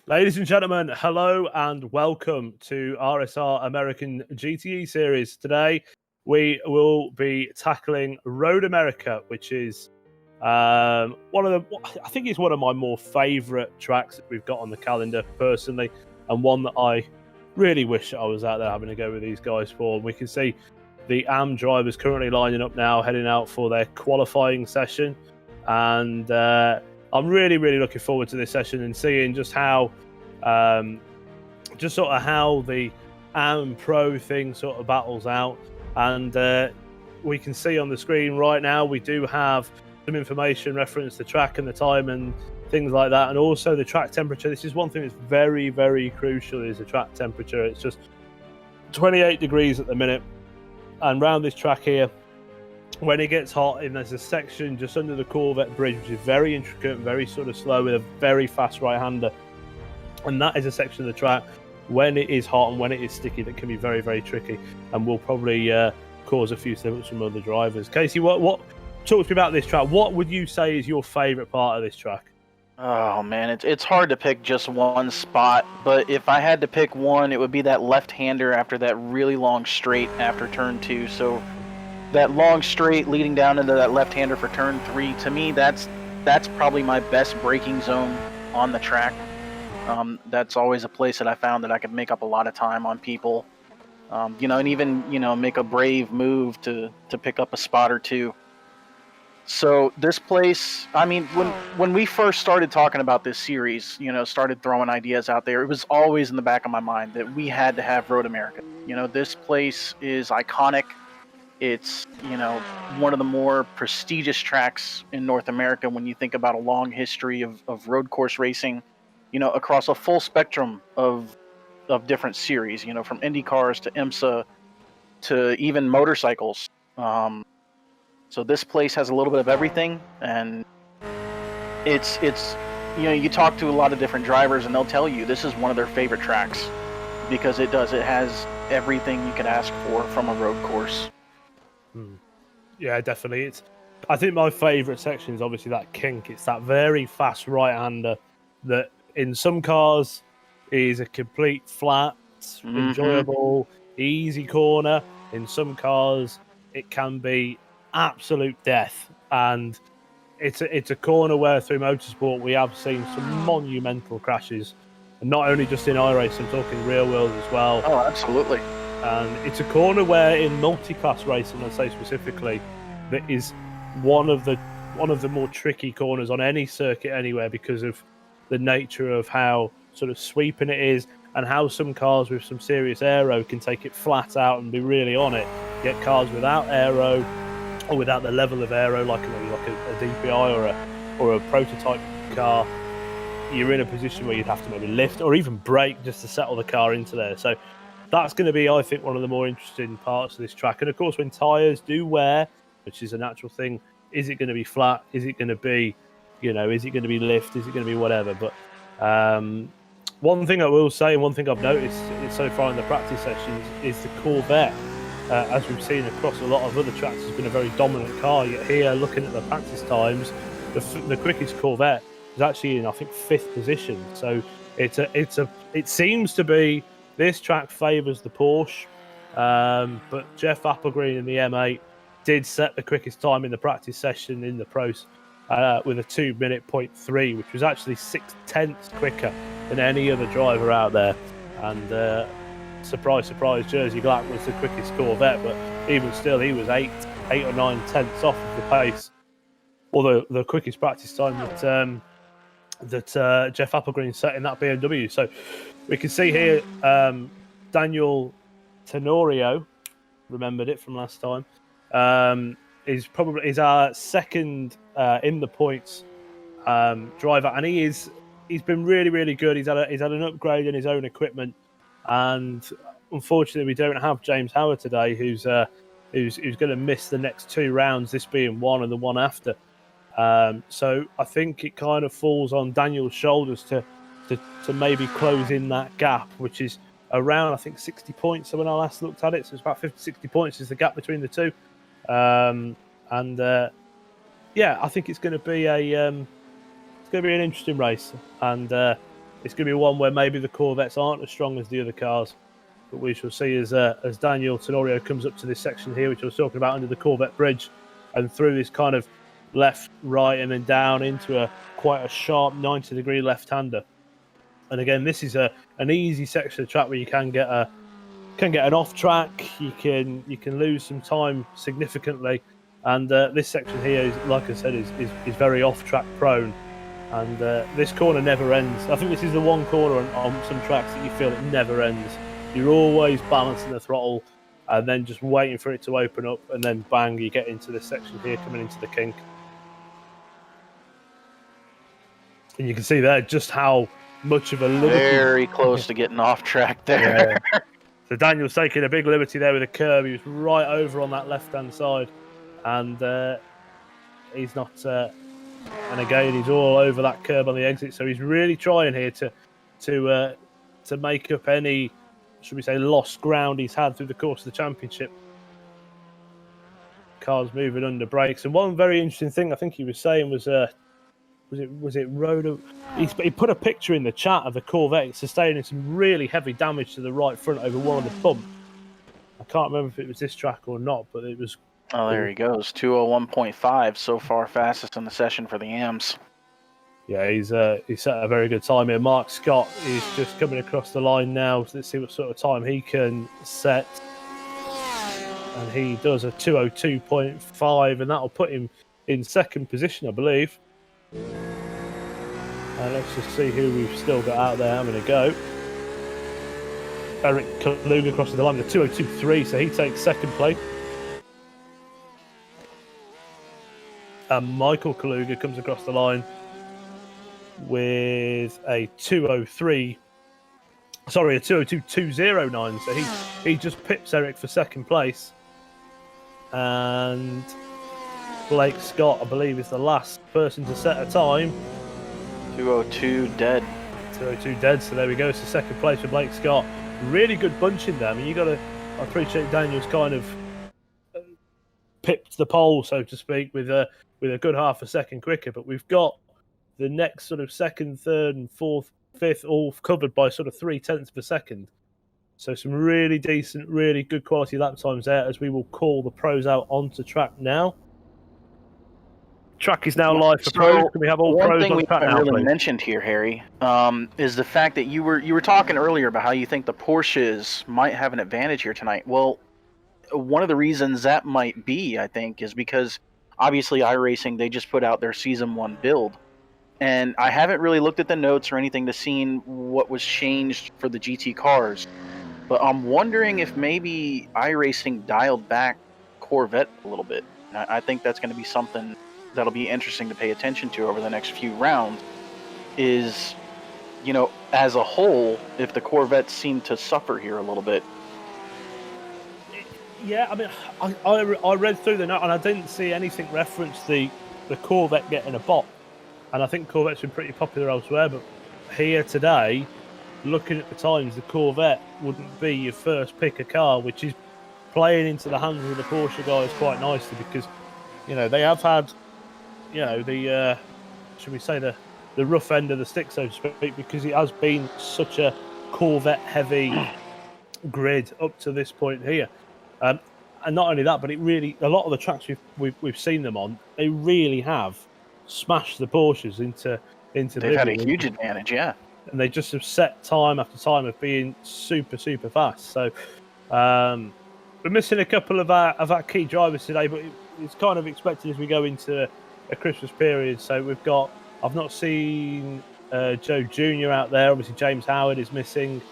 Ladies and gentlemen, hello and welcome to RSR American GTE Series. Today, we will be tackling Road America, which is I think it's one of my more favourite tracks that we've got on the calendar personally, and one that I really wish I was out there having a go with these guys for. We can see the AM drivers currently lining up now, heading out for their qualifying session, and I'm really looking forward to this session and seeing just how, how the AM Pro thing sort of battles out. And we can see on the screen right now, we do have some information reference the track and the time and things like that, and also the track temperature. This is one thing that's very crucial, is the track temperature. It's just 28 degrees at the minute, and around this track here, when it gets hot, and there's a section just under the Corvette bridge, which is very intricate and very sort of slow with a very fast right-hander. And that is a section of the track, when it is hot and when it is sticky, that can be very tricky, and will probably cause a few slips from other drivers. Casey, what talk to me about this track. What would you say is your favourite part of this track? Oh man, it's hard to pick just one spot, but if I had to pick one, it would be that left-hander after that really long straight after turn 2. So that long straight leading down into that left-hander for turn 3, to me, that's probably my best braking zone on the track. That's always a place that I found that I could make up a lot of time on people, and even make a brave move to pick up a spot or two. So this place, I mean, when we first started talking about this series, started throwing ideas out there, it was always in the back of my mind that we had to have Road America. This place is iconic. It's, one of the more prestigious tracks in North America when you think about a long history of road course racing, across a full spectrum of different series, from Indy cars to IMSA to even motorcycles. So this place has a little bit of everything, and it's you talk to a lot of different drivers and they'll tell you this is one of their favorite tracks because it has everything you could ask for from a road course. Yeah, definitely. I think my favourite section is obviously that kink. It's that very fast right-hander that in some cars is a complete flat, enjoyable, easy corner. In some cars, it can be absolute death, and it's a corner where through motorsport we have seen some monumental crashes, and not only just in iRace, I'm talking real world as well. Oh, absolutely. And it's a corner where in multi-class racing, I'd say specifically, that is one of the more tricky corners on any circuit anywhere, because of the nature of how sort of sweeping it is, and how some cars with some serious aero can take it flat out and be really on it. Get cars without aero, or without the level of aero, like a DPI or a prototype car, you're in a position where you'd have to maybe lift or even brake just to settle the car into there. So that's going to be, I think, one of the more interesting parts of this track. And of course, when tyres do wear, which is a natural thing, is it going to be flat? Is it going to be, is it going to be lift? Is it going to be whatever? But one thing I will say, and one thing I've noticed so far in the practice sessions, is the Corvette. As we've seen across a lot of other tracks, has been a very dominant car. Yet here, looking at the practice times, the quickest Corvette is actually in, I think, 5th position. So it seems to be this track favours the Porsche, but Jeff Applegreen in the M8 did set the quickest time in the practice session in the pros with a 2:03, which was actually 6/10 quicker than any other driver out there. And surprise, Jersey Glack was the quickest Corvette, but even still, he was 8 or 9 tenths off of the pace, or the quickest practice time that Jeff Applegreen set in that BMW. So we can see here Daniel Tenorio, remembered it from last time, is our second in the points driver, and he's been really good. He's had an upgrade in his own equipment. And unfortunately, we don't have James Howard today, who's going to miss the next 2 rounds, this being one and the one after. So I think it kind of falls on Daniel's shoulders to maybe close in that gap, which is around, I think, 60 points. So when I last looked at it, so it's about 50-60 points is the gap between the two. I think it's going to be an interesting race, and it's going to be one where maybe the Corvettes aren't as strong as the other cars. But we shall see as Daniel Tenorio comes up to this section here, which I was talking about under the Corvette bridge, and through this kind of left, right, and then down into quite a sharp 90-degree left-hander. And again, this is an easy section of track where you can get an off track. You can lose some time significantly, and this section here is, like I said, is very off track prone. And this corner never ends. I think this is the one corner on some tracks that you feel it never ends. You're always balancing the throttle and then just waiting for it to open up, and then bang, you get into this section here coming into the kink. And you can see there just how much of a liberty. Very close to getting off track there. Yeah. So Daniel's taking a big liberty there with a curb. He was right over on that left-hand side, and he's not. And again, he's all over that curb on the exit. So he's really trying here to make up any, should we say, lost ground he's had through the course of the championship. Cars moving under brakes, and one very interesting thing I think he was saying was it Rhoda? He put a picture in the chat of the Corvette sustaining some really heavy damage to the right front over one of the bump. I can't remember if it was this track or not, but it was. Oh, there he goes. 201.5 so far, fastest in the session for the AMs. Yeah, he's set a very good time here. Mark Scott is just coming across the line now. So let's see what sort of time he can set. And he does a 202.5, and that'll put him in second position, I believe. And let's just see who we've still got out there having a go. Eric Kaluga crosses the line with a 202.3, so he takes second place. And Michael Kaluga comes across the line with a 202.209. So he just pips Eric for second place. And Blake Scott, I believe, is the last person to set a time. 202 dead. 202 dead. So there we go. It's the second place for Blake Scott. Really good bunching there. I mean, I appreciate Daniel's kind of pipped the pole, so to speak, with a good half a second quicker. But we've got the next sort of second, third, and fourth, fifth, all covered by sort of 0.3 of a second. So some really decent, really good quality lap times there, as we will call the pros out onto track now. Track is now live for pros. Can we have all pros on track now, please? One thing we haven't really mentioned here, Harry, is the fact that you were talking earlier about how you think the Porsches might have an advantage here tonight. Well, one of the reasons that might be, I think, is because obviously iRacing, they just put out their Season 1 build. And I haven't really looked at the notes or anything to see what was changed for the GT cars. But I'm wondering if maybe iRacing dialed back Corvette a little bit. I think that's going to be something that'll be interesting to pay attention to over the next few rounds. Is, as a whole, if the Corvettes seem to suffer here a little bit. Yeah, I mean, I read through the note and I didn't see anything reference the Corvette getting a bop. And I think Corvette's been pretty popular elsewhere, but here today, looking at the times, the Corvette wouldn't be your first pick of car, which is playing into the hands of the Porsche guys quite nicely, because, they have had, the, should we say, the rough end of the stick, so to speak, because it has been such a Corvette-heavy grid up to this point here. And not only that, but it really, a lot of the tracks we've seen them on, they really have smashed the Porsches into. They've had a huge advantage, yeah. And they just have set time after time of being super, super fast. So we're missing a couple of our key drivers today, but it's kind of expected as we go into a Christmas period. So I've not seen Joe Jr. out there. Obviously, James Howard is missing.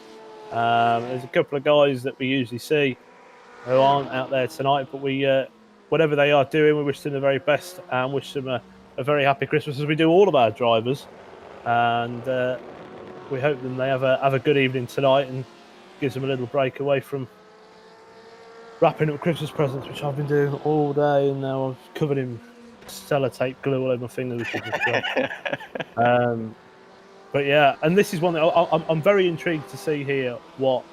There's a couple of guys that we usually see who aren't out there tonight, but whatever they are doing, we wish them the very best and wish them a very happy Christmas, as we do all of our drivers. And we hope them they have a good evening tonight and gives them a little break away from wrapping up Christmas presents, which I've been doing all day, and now I've covered in sellotape glue all over my fingers. Which is but yeah, and this is one that I'm very intrigued to see here what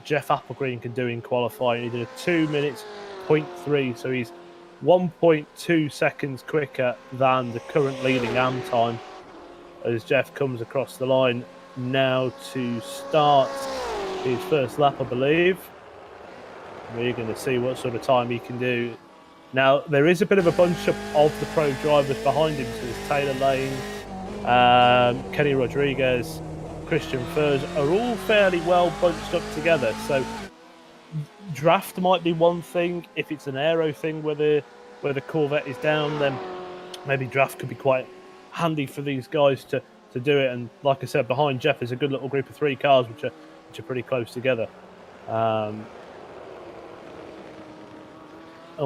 Jeff Applegreen can do in qualifying. He did a 2 minutes 0.3, so he's 1.2 seconds quicker than the current leading AM time, as Jeff comes across the line now to start his first lap, I believe. We're going to see what sort of time he can do. Now, there is a bit of a bunch up of the pro drivers behind him. So there's Taylor Lane, Kenny Rodriguez, Christian Furs are all fairly well bunched up together. So draft might be one thing. If it's an aero thing where the Corvette is down, then maybe draft could be quite handy for these guys to do it. And like I said, behind Jeff is a good little group of 3 cars which are pretty close together. And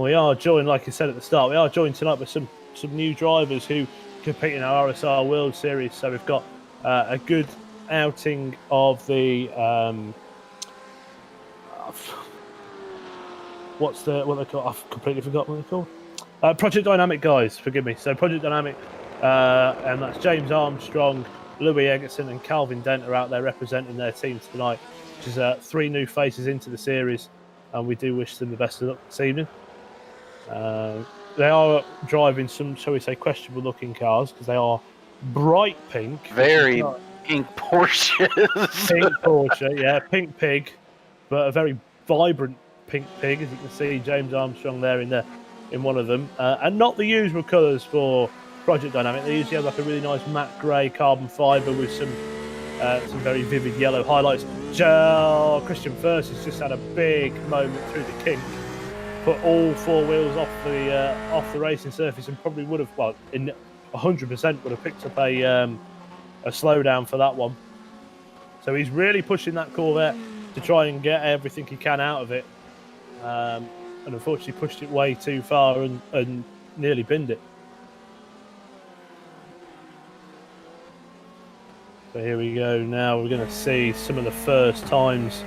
we are joined, like I said at the start, we are joined tonight with some new drivers who compete in our RSR World Series. So we've got a good outing of the what they call? I've completely forgotten what they're called. Project Dynamic guys, forgive me. So Project Dynamic, and that's James Armstrong, Louis Egerton, and Calvin Dent are out there representing their teams tonight, which is 3 new faces into the series, and we do wish them the best of luck this evening. They are driving some, shall we say, questionable-looking cars because they are bright pink. Very pink Porsches. Pink Porsche, yeah, pink pig, but a very vibrant pink pig, as you can see James Armstrong there in one of them, and not the usual colours for Project Dynamic. They usually have like a really nice matte grey carbon fibre with some very vivid yellow highlights. Christian Furs has just had a big moment through the kink, put all 4 wheels off the racing surface, and probably would have, well, in 100% would have picked up a slowdown for that one. So he's really pushing that Corvette to try and get everything he can out of it, and unfortunately pushed it way too far and nearly binned it. So here we go. Now we're going to see some of the first times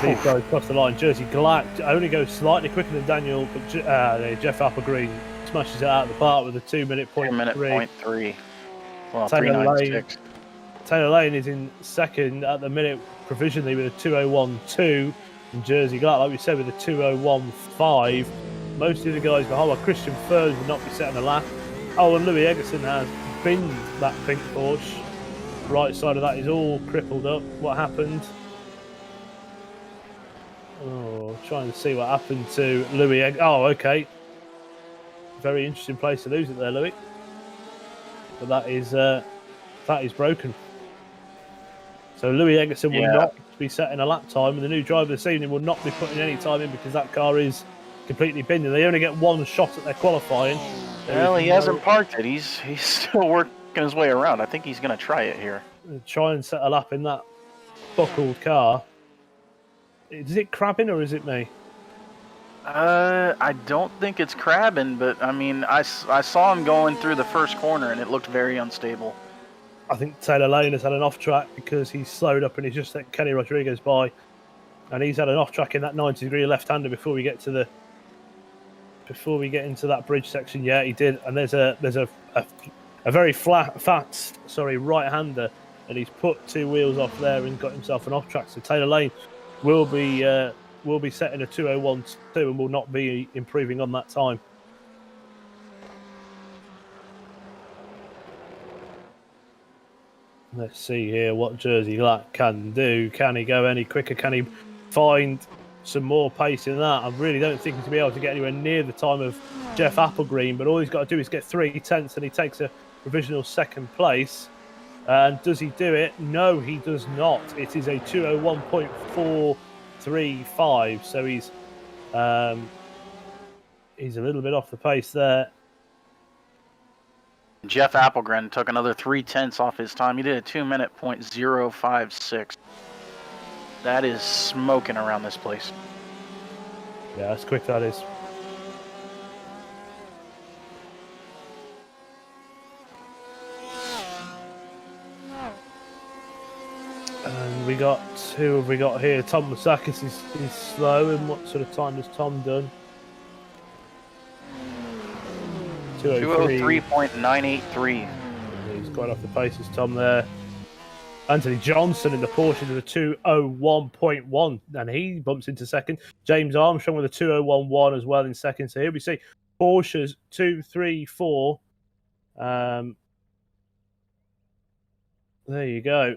these guys cross the line. Jersey Glack only goes slightly quicker than Daniel, but Jeff Applegreen smashes it out of the park with a 2-minute point 2-minute.3. Well, Taylor Lane is in second at the minute, provisionally with a 2:01.2, and Jersey Glack, like we said, with a 2:01.5. Most of the guys behind, well, Christian Furs would not be setting a lap. Oh, and Louis Egerton has binned that pink Porsche. Right side of that is all crippled up. What happened? Oh, trying to see what happened to Louis. Oh, okay. Very interesting place to lose it there, Louis. But that is broken. So Louis Egerton will not be setting a lap time, and the new driver this evening will not be putting any time in because that car is completely binned. They only get 1 shot at their qualifying. Well, he hasn't parked it. He's still working his way around. I think he's going to try it here. Try and set a lap in that buckled car. Is it crabbing or is it me? I don't think it's crabbing, but I mean, I saw him going through the first corner and it looked very unstable. I think Taylor Lane has had an off track because he's slowed up and he's just let Kenny Rodriguez by, and he's had an off track in that 90-degree left-hander before we get into that bridge section. Yeah, he did, and there's a very fat right-hander, and he's put 2 wheels off there and got himself an off track. So Taylor Lane will be setting a 2:01.2 and will not be improving on that time. Let's see here what Jersey Glack can do. Can he go any quicker? Can he find some more pace in that? I really don't think he's going to be able to get anywhere near the time of Jeff Applegreen, but all he's got to do is get 3 tenths and he takes a provisional 2nd place. And does he do it? No, he does not. It is a 2:01.435, so he's a little bit off the pace there. Jeff Applegreen took another 3 tenths off his time. He did a 2-minute.056. That is smoking around this place. Yeah, that's quick, that is. And who have we got here? Tom Masakis is slow. And what sort of time has Tom done? 203.983. He's quite off the pace as Tom there. Anthony Johnson in the Porsche with a 2:01.1, and he bumps into second. James Armstrong with a 2:01.1 as well in second. So here we see Porsches 2, 3, 4. There you go.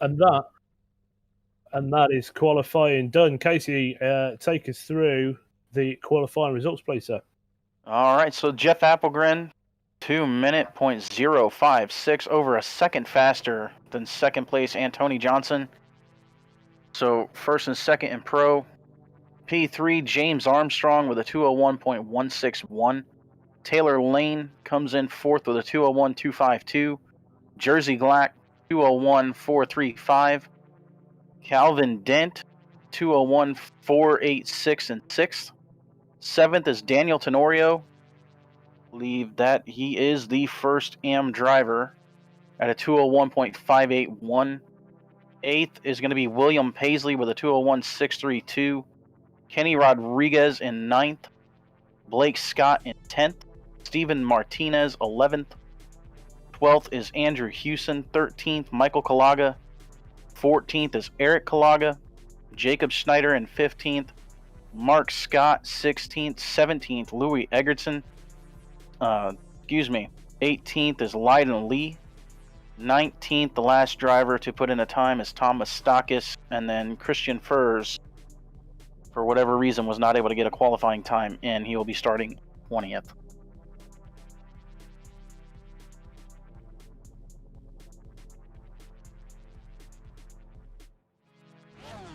And that is qualifying done. Casey, take us through the qualifying results, please, sir. All right, so Jeff Appelgren, 2-minute .056, over a second faster than second place Antony Johnson. So first and second in pro. P3, James Armstrong with a 201.161. Taylor Lane comes in fourth with a 201.252. Jersey Glack, 201.435. Calvin Dent, 201.486 in sixth. Seventh is Daniel Tenorio. Believe that he is the first AM driver at a 201.581. Eighth is going to be William Paisley with a 201.632. Kenny Rodriguez in ninth. Blake Scott in 10th. Steven Martinez 11th. 12th is Andrew Hewson. 13th, Michael Kalaga. 14th is Eric Kalaga. Jacob Schneider in 15th. Mark Scott 16th. 17th, Louis Egerton. 18th is Lyden Lee. 19th, the last driver to put in a time, is Thomas Stakis. And then Christian Furs, for whatever reason, was not able to get a qualifying time in. He will be starting 20th.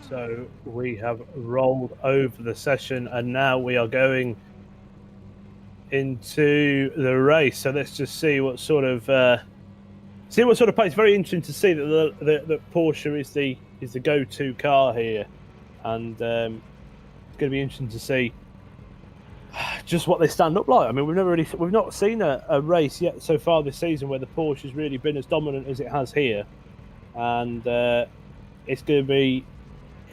So we have rolled over the session, and now we are going into the race. So let's just see what sort of pace. Very interesting to see that the Porsche is the go-to car here, and it's going to be interesting to see just what they stand up like. I mean, we've not seen a race yet so far this season where the Porsche has really been as dominant as it has here, and it's going to be,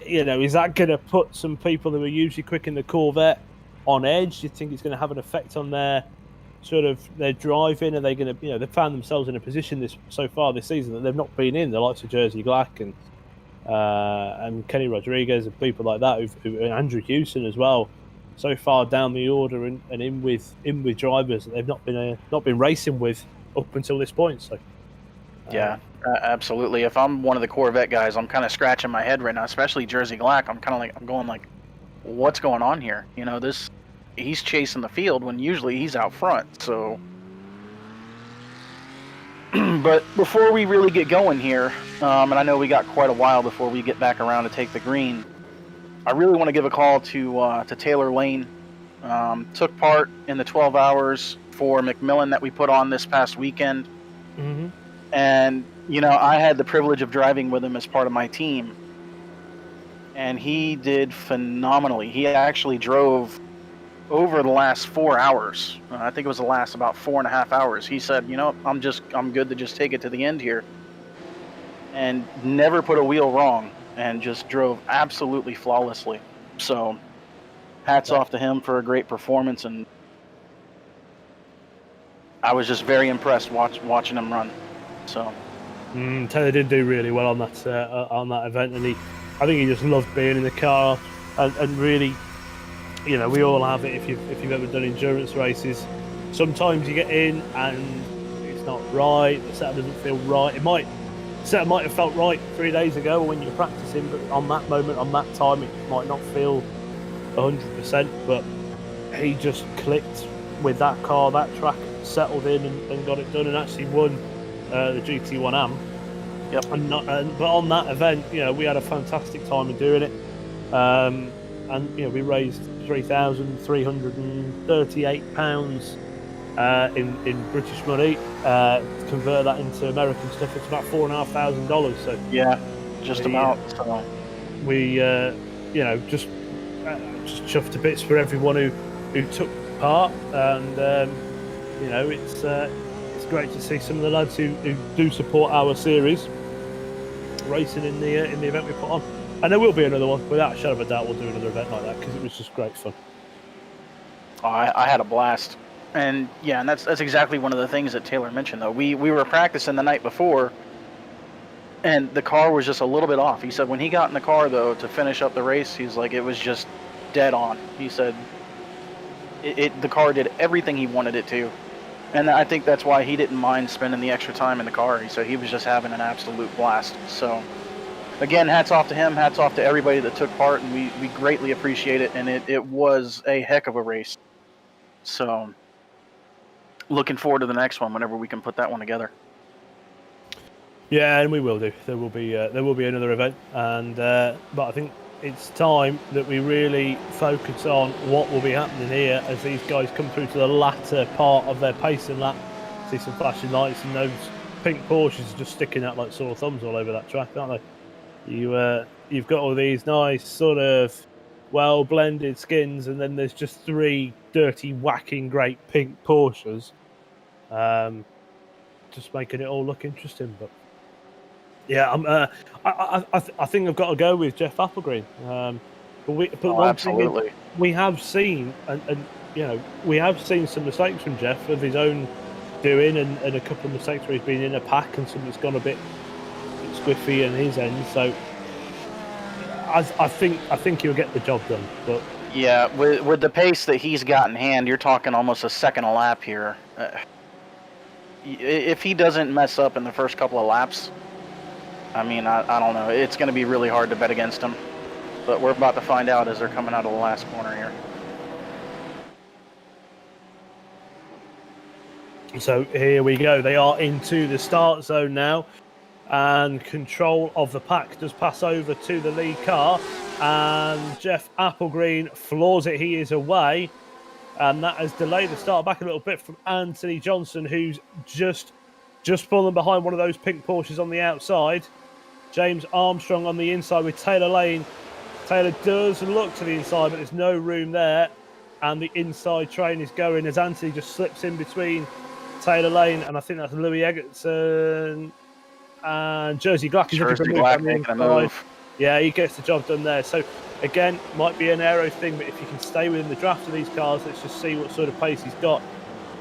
is that going to put some people who are usually quick in the Corvette on edge? Do you think it's going to have an effect on their driving? Are they going to, they've found themselves in a position so far this season that they've not been in, the likes of Jersey Glack and Kenny Rodriguez and people like that, and Andrew Hewson as well, so far down the order and in with drivers that they've not been racing with up until this point. So yeah, absolutely. If I'm one of the Corvette guys, I'm kind of scratching my head right now, especially Jersey Glack. I'm going like, what's going on here? He's chasing the field when usually he's out front. So, but before we really get going here, and I know we got quite a while before we get back around to take the green, I really want to give a call to Taylor Lane. Took part in the 12 hours for McMillan that we put on this past weekend. Mm-hmm. And, I had the privilege of driving with him as part of my team. And he did phenomenally. He actually drove over the last 4 hours. I think it was the last about 4.5 hours. He said, I'm good to just take it to the end here. And never put a wheel wrong, and just drove absolutely flawlessly. So hats off to him for a great performance, and I was just very impressed watching him run. So Taylor did do really well on that event, and I think he just loved being in the car, and really, we all have it. If you've ever done endurance races, sometimes you get in and it's not right. The setup doesn't feel right. The setup might have felt right 3 days ago when you're practicing, but on that moment, on that time, it might not feel 100%. But he just clicked with that car, that track, settled in and got it done, and actually won the GT1 AM. Yep. But on that event, we had a fantastic time in doing it, and we raised £3,338 in British money. Convert that into American stuff, it's about $4,500. So yeah, just about. So we just chuffed to bits for everyone who took part, and it's great to see some of the lads who do support our series racing in the event we put on. And there will be another one, without a shadow of a doubt. We'll do another event like that because it was just great fun. I had a blast. And yeah, and that's exactly one of the things that Taylor mentioned, though. We were practicing the night before, and the car was just a little bit off. He said when he got in the car, though, to finish up the race, he's like, it was just dead on. He said the car did everything he wanted it to. And I think that's why he didn't mind spending the extra time in the car. He said he was just having an absolute blast. So, again, hats off to him, hats off to everybody that took part, and we greatly appreciate it. And it was a heck of a race. So, looking forward to the next one whenever we can put that one together. Yeah, and we will do. There will be another event, and but I think it's time that we really focus on what will be happening here as these guys come through to the latter part of their pacing lap. See some flashing lights, and those pink Porsches are just sticking out like sore thumbs all over that track, aren't they? You've got all these nice sort of well blended skins, and then there's just 3 dirty, whacking, great pink Porsches, just making it all look interesting. But yeah, I think I've got to go with Jeff Applegreen. But one thing is, we have seen, and you know, we have seen some mistakes from Jeff of his own doing, and a couple of mistakes where he's been in a pack and something's gone a bit squiffy in his end. So I think he'll get the job done. But yeah, with the pace that he's got in hand, you're talking almost a second a lap here. If he doesn't mess up in the first couple of laps, I mean, I don't know. It's going to be really hard to bet against him. But we're about to find out as they're coming out of the last corner here. So here we go. They are into the start zone now. And control of the pack does pass over to the lead car. And Jeff Applegreen floors it. He is away. And that has delayed the start back a little bit from Anthony Johnson, who's just fallen behind one of those pink Porsches on the outside. James Armstrong on the inside with Taylor Lane. Taylor does look to the inside, but there's no room there. And the inside train is going as Anthony just slips in between Taylor Lane, and I think that's Louis Egerton and Jersey Glack is looking for a move. Yeah, he gets the job done there. So again, might be an aero thing, but if you can stay within the draft of these cars, let's just see what sort of pace he's got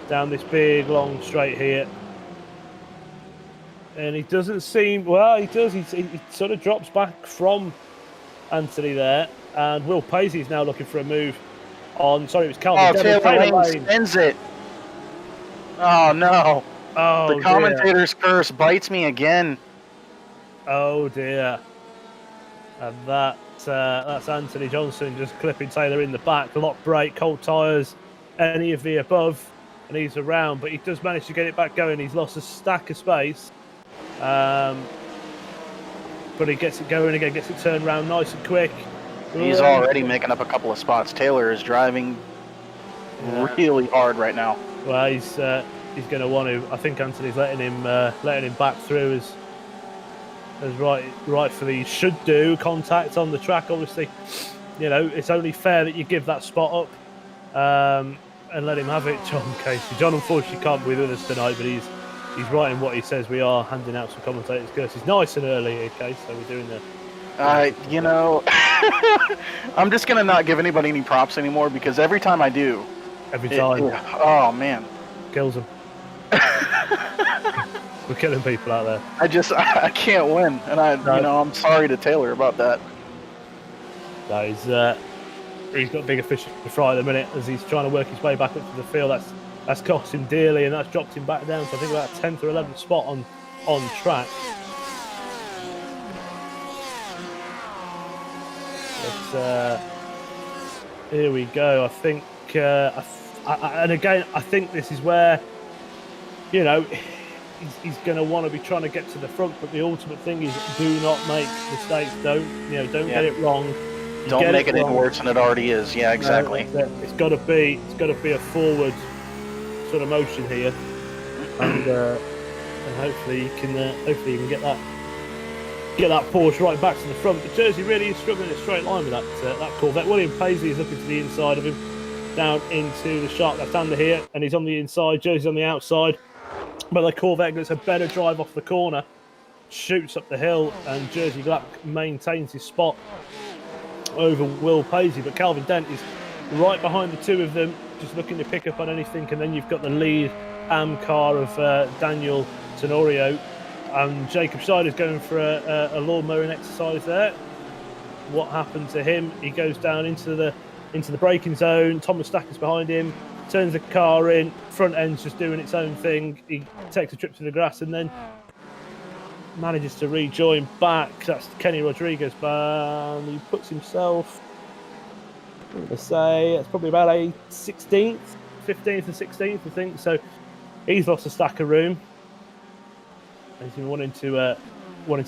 down this big long straight here. And he doesn't seem, well, he does. He sort of drops back from Anthony there. And Will Paisley is now looking for a move on, sorry, it was Calvin. Oh, Taylor Lane spins it. Oh, no. Oh, the commentator's curse bites me again. Oh, dear. And that's Anthony Johnson just clipping Taylor in the back. Lock brake, cold tyres, any of the above. And he's around, but he does manage to get it back going. He's lost a stack of space. But he gets it going again, gets it turned around nice and quick. He's already making up a couple of spots. Taylor is driving really hard right now. Well, he's going to want to. I think Anthony's letting him back through as rightfully should do. Contact on the track, obviously. You know, it's only fair that you give that spot up and let him have it, John Casey. John unfortunately can't be with us tonight, but he's right in what he says. We are handing out some commentators' curses nice and early, okay? So we're doing the. You know, I'm just gonna not give anybody any props anymore because every time I do, oh man, kills them. We're killing people out there. I can't win, and I'm sorry to Taylor about that. No, he's got bigger fish to fry at the minute as he's trying to work his way back up to the field. That's cost him dearly, and that's dropped him back down to I think about 10th or 11th spot on track. But here we go. I think, and again, I think this is where, you know, he's going to want to be trying to get to the front. But the ultimate thing is, do not make mistakes. Don't get it wrong. Don't make it any worse than it already is. Yeah, exactly. It's got to be a forward sort of motion here, and hopefully you can get that Porsche right back to the front. But Jersey really is struggling in a straight line with that Corvette. William Paisley is looking to the inside of him, down into the sharp left-hander here, and he's on the inside. Jersey's on the outside, but the Corvette gets a better drive off the corner, shoots up the hill, and Jersey Glack maintains his spot over Will Paisley. But Calvin Dent is right behind the two of them, just looking to pick up on anything. And then you've got the lead AM car of Daniel Tenorio. Jacob Schneider's going for a lawn mowing exercise there. What happened to him? He goes down into the braking zone. Thomas Stacker's behind him. turns the car in, front end's just doing its own thing. He takes a trip to the grass and then manages to rejoin back. That's Kenny Rodriguez, but he puts himself, I'm going to say, it's probably about a 16th, 15th and 16th, I think. So he's lost a stack of room. He's been wanting to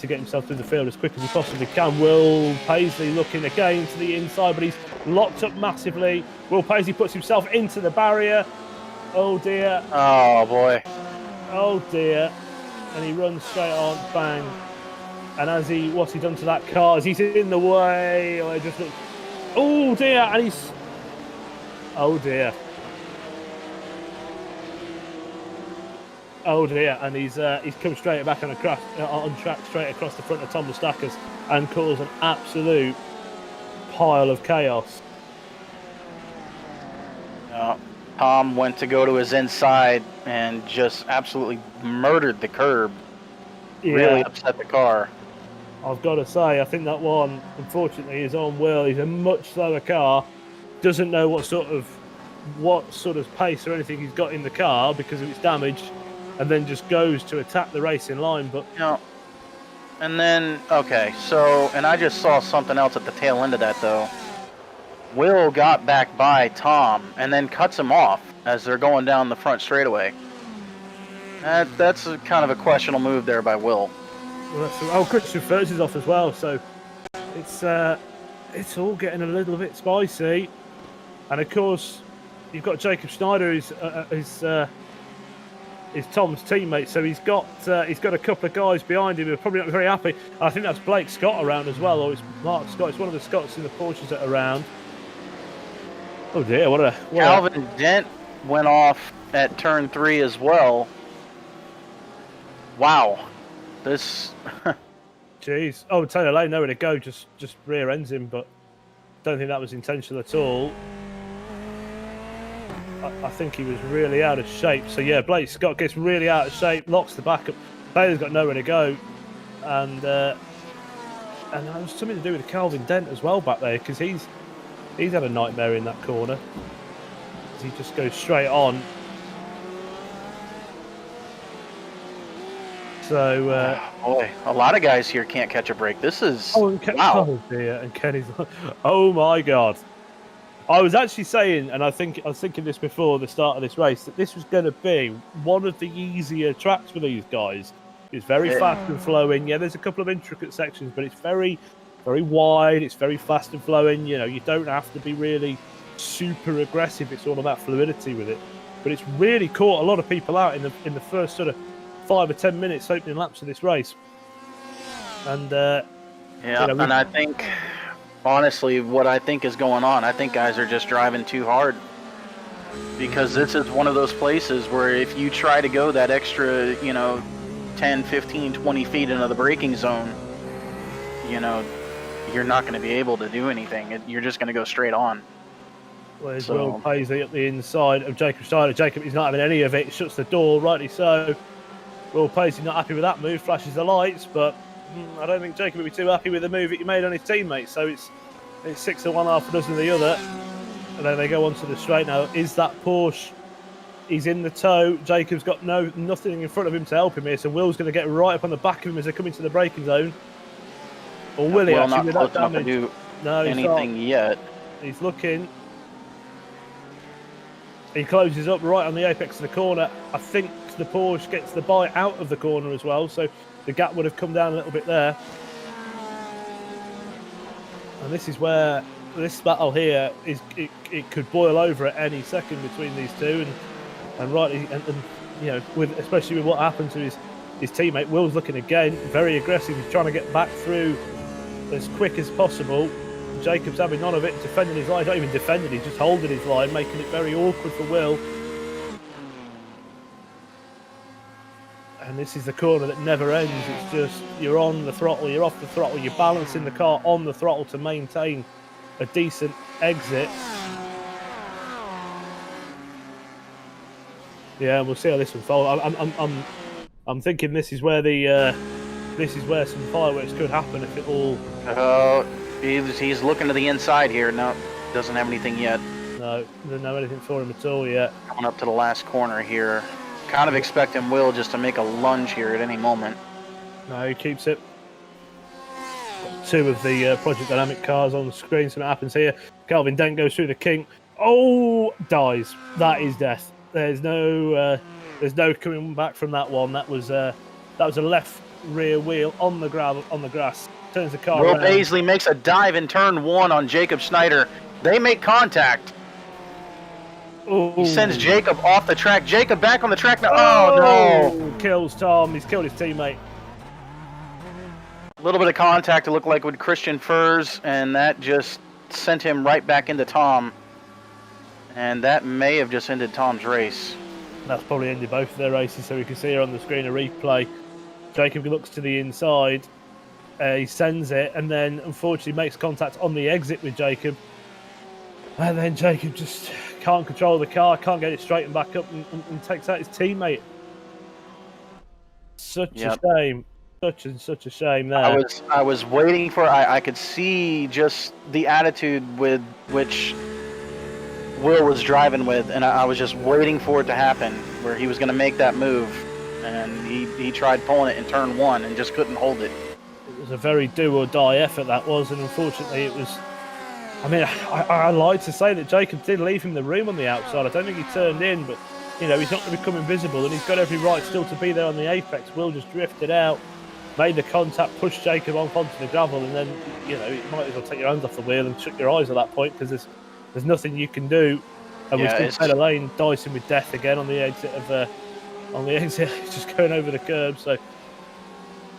get himself through the field as quick as he possibly can. Will Paisley looking again to the inside, but he's locked up massively. Will Paisley puts himself into the barrier. Oh dear. Oh boy. Oh dear. And he runs straight on, bang. And what's he done to that car? As he's in the way, oh dear, and he's, oh dear. Oh dear, and he's come straight back on track straight across the front of Tom Stackers and caused an absolute pile of chaos. Tom went to go to his inside and just absolutely murdered the curb. Yeah. Really upset the car. I've got to say, I think that one, unfortunately, is on Will. He's a much slower car, doesn't know what sort of pace or anything he's got in the car because of its damage, and then just goes to attack the racing line. But and then and I just saw something else at the tail end of that though. Will got back by Tom and then cuts him off as they're going down the front straightaway. That's kind of a questionable move there by Will. Christian Furze is off as well, so it's all getting a little bit spicy. And of course, you've got Jacob Schneider, who's Tom's teammate, so he's got a couple of guys behind him who are probably not very happy. I think that's Blake Scott around as well, or it's Mark Scott. It's one of the Scotts in the Porsches that are around. Oh dear, Calvin Dent went off at turn 3 as well. Wow. This jeez. Oh, Taylor Lane nowhere to go, just rear ends him, but don't think that was intentional at all. I think he was really out of shape. So yeah, Blake Scott gets really out of shape, locks the backup. Taylor's got nowhere to go, and there was something to do with Calvin Dent as well back there, because he's had a nightmare in that corner. He just goes straight on. So boy, a lot of guys here can't catch a break. This is wow. Oh dear, and Kenny's oh my god. I was actually saying, and I was thinking this before the start of this race, that this was going to be one of the easier tracks for these guys. It's very fast and flowing. Yeah, there's a couple of intricate sections, but it's very, very wide. It's very fast and flowing. You know, you don't have to be really super aggressive. It's all about fluidity with it. But it's really caught a lot of people out in the first sort of 5 or 10 minutes opening laps of this race. And and I think, honestly, what I think is going on, I think guys are just driving too hard, because this is one of those places where if you try to go that extra 10, 15, 20 feet into the braking zone, you're not going to be able to do anything. You're just going to go straight on. Well, Will Paisley up the inside of Jacob Steiner. Jacob is not having any of it. Shuts the door, rightly so. Will Paisley not happy with that move, flashes the lights, but I don't think Jacob would be too happy with the move that he made on his teammate. So it's 6 of one, half a dozen of the other. And then they go onto the straight. Now, is that Porsche? He's in the tow. Jacob's got nothing in front of him to help him here. So Will's going to get right up on the back of him as they come into the braking zone. Or will he actually with that damage? Do anything yet. He's looking. He closes up right on the apex of the corner. I think the Porsche gets the bite out of the corner as well, so the gap would have come down a little bit there. And this is where this battle here is. It could boil over at any second between these two, and rightly, and especially with what happened to his teammate. Will's looking again, very aggressive. He's trying to get back through as quick as possible. Jacob's having none of it, defending his line. Not even defending, he's just holding his line, making it very awkward for Will. And this is the corner that never ends. It's just, you're on the throttle, you're off the throttle, you're balancing the car on the throttle to maintain a decent exit. Yeah, we'll see how this unfolds. I'm thinking this is where some fireworks could happen if it all. He's looking to the inside here. No, doesn't have anything yet. No, don't know anything for him at all yet. Coming up to the last corner here. Kind of expecting Will just to make a lunge here at any moment. No, he keeps it. Got two of the Project Dynamic cars on the screen. Something happens here. Calvin Dent goes through the kink. Oh, dies. That is death. There's no coming back from that one. That was a left rear wheel on the grass. Turns the car Will around. Paisley makes a dive in turn 1 on Jacob Schneider. They make contact. Ooh. He sends Jacob off the track. Jacob back on the track now. Oh, Oh, no. Kills Tom. He's killed his teammate. A little bit of contact, it looked like, with Christian Furs, and that just sent him right back into Tom. And that may have just ended Tom's race. That's probably ended both of their races, so we can see here on the screen a replay. Jacob looks to the inside. He sends it, and then unfortunately makes contact on the exit with Jacob. And then Jacob just can't control the car, can't get it straightened back up, and takes out his teammate. Such a shame. Such a shame there. I was waiting for. I could see just the attitude with which Will was driving with, and I was just waiting for it to happen, where he was going to make that move, and he tried pulling it in turn 1 and just couldn't hold it. It was a very do or die effort, that was, and unfortunately it was. I mean, I lied to say that Jacob did leave him the room on the outside. I don't think he turned in, but you know, he's not going to become invisible, and he's got every right still to be there on the apex. Will just drifted out, made the contact, pushed Jacob off onto the gravel, and then, you know, you might as well take your hands off the wheel and shut your eyes at that point, because there's nothing you can do. And we still Taylor Lane dicing with death again on the exit he's just going over the curb. So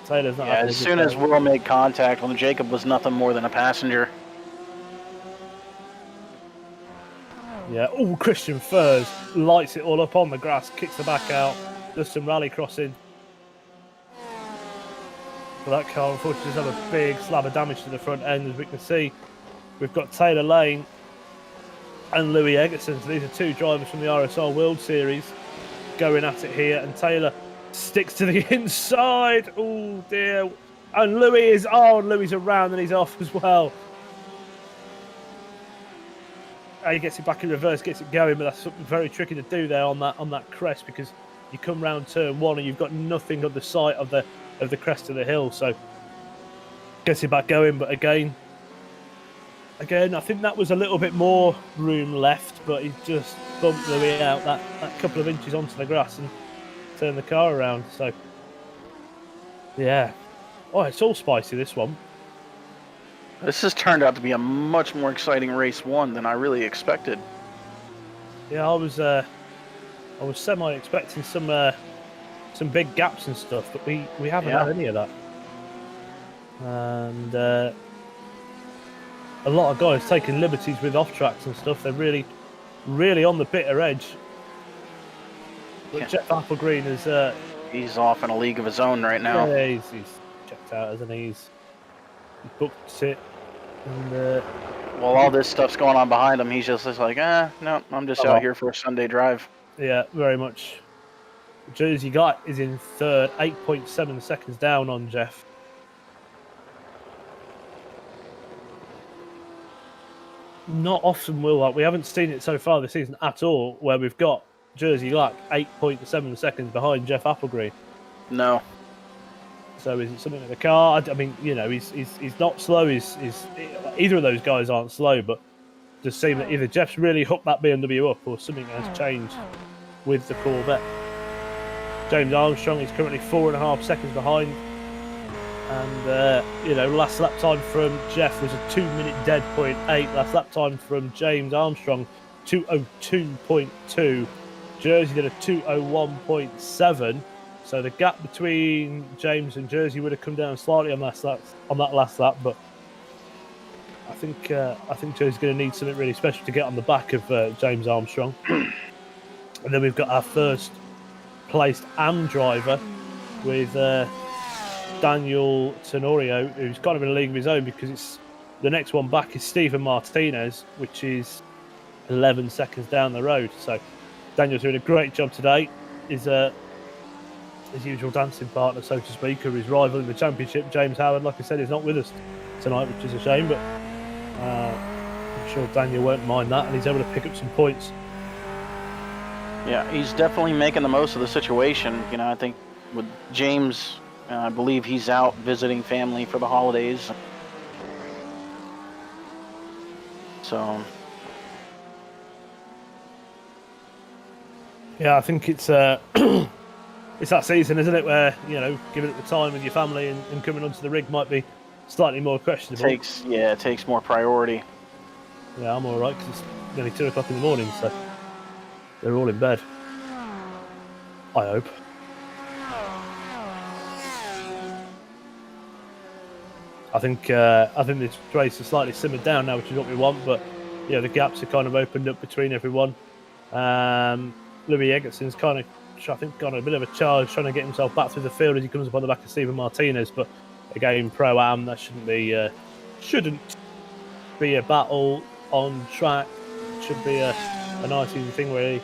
Taylor's not. Yeah, as soon as Will made contact, when Jacob was nothing more than a passenger. Yeah. Oh, Christian Furs lights it all up on the grass, kicks the back out, does some rally crossing. But that car, unfortunately, does have a big slab of damage to the front end, as we can see. We've got Taylor Lane and Louis Eggerson. So these are two drivers from the RSR World Series going at it here. And Taylor sticks to the inside. Oh, dear. And Louis is on. Louis around and he's off as well. He gets it back in reverse, gets it going, but that's something very tricky to do there on that crest, because you come round turn 1 and you've got nothing on the side of the crest of the hill. So gets it back going, but again, I think that was a little bit more room left, but he just bumped Louis out that couple of inches onto the grass and turned the car around. So yeah, oh, it's all spicy, this one. This has turned out to be a much more exciting race 1 than I really expected. Yeah, I was semi expecting some big gaps and stuff, but we haven't had any of that. And a lot of guys taking liberties with off tracks and stuff. They're really, really on the bitter edge. But Jeff Applegreen is he's off in a league of his own right now. Yeah, he's checked out, hasn't he? He's booked it. And while all this stuff's going on behind him, he's just like, no, I'm just out here for a Sunday drive. Yeah, very much. Jersey Guy is in third, 8.7 seconds down on Jeff. Not often we haven't seen it so far this season at all, where we've got Jersey Lack 8.7 seconds behind Jeff Applegreen. No. So is it something in the car? I mean, you know, he's not slow. Either of those guys aren't slow, but just seem that either Jeff's really hooked that BMW up, or something has changed with the Corvette. James Armstrong is currently 4.5 seconds behind. And, you know, last lap time from Jeff was a 2-minute dead 0.8. Last lap time from James Armstrong, 2:02.2. Jersey did a 2:01.7. So the gap between James and Jersey would have come down slightly on that last lap. But I think Jersey's going to need something really special to get on the back of James Armstrong. And then we've got our first placed AM driver with Daniel Tenorio, who's kind of in a league of his own, because it's the next one back is Stephen Martinez, which is 11 seconds down the road. So Daniel's doing a great job today. His usual dancing partner, so to speak, or his rival in the championship, James Howard, like I said, is not with us tonight, which is a shame, but I'm sure Daniel won't mind that, and he's able to pick up some points. Yeah, he's definitely making the most of the situation. You know, I think with James, I believe he's out visiting family for the holidays. So, yeah, I think it's it's that season, isn't it, where, you know, giving it the time with your family and coming onto the rig might be slightly more questionable. it takes more priority. Yeah, I'm all right because it's nearly 2 o'clock in the morning, so they're all in bed. I hope. I think this race has slightly simmered down now, which is what we want. But yeah, the gaps are kind of opened up between everyone. Louis Eggertson's kind of, I think, got a bit of a charge trying to get himself back through the field as he comes up on the back of Stephen Martinez. But again, Pro-Am, that shouldn't be a battle on track. It should be a nice easy thing where he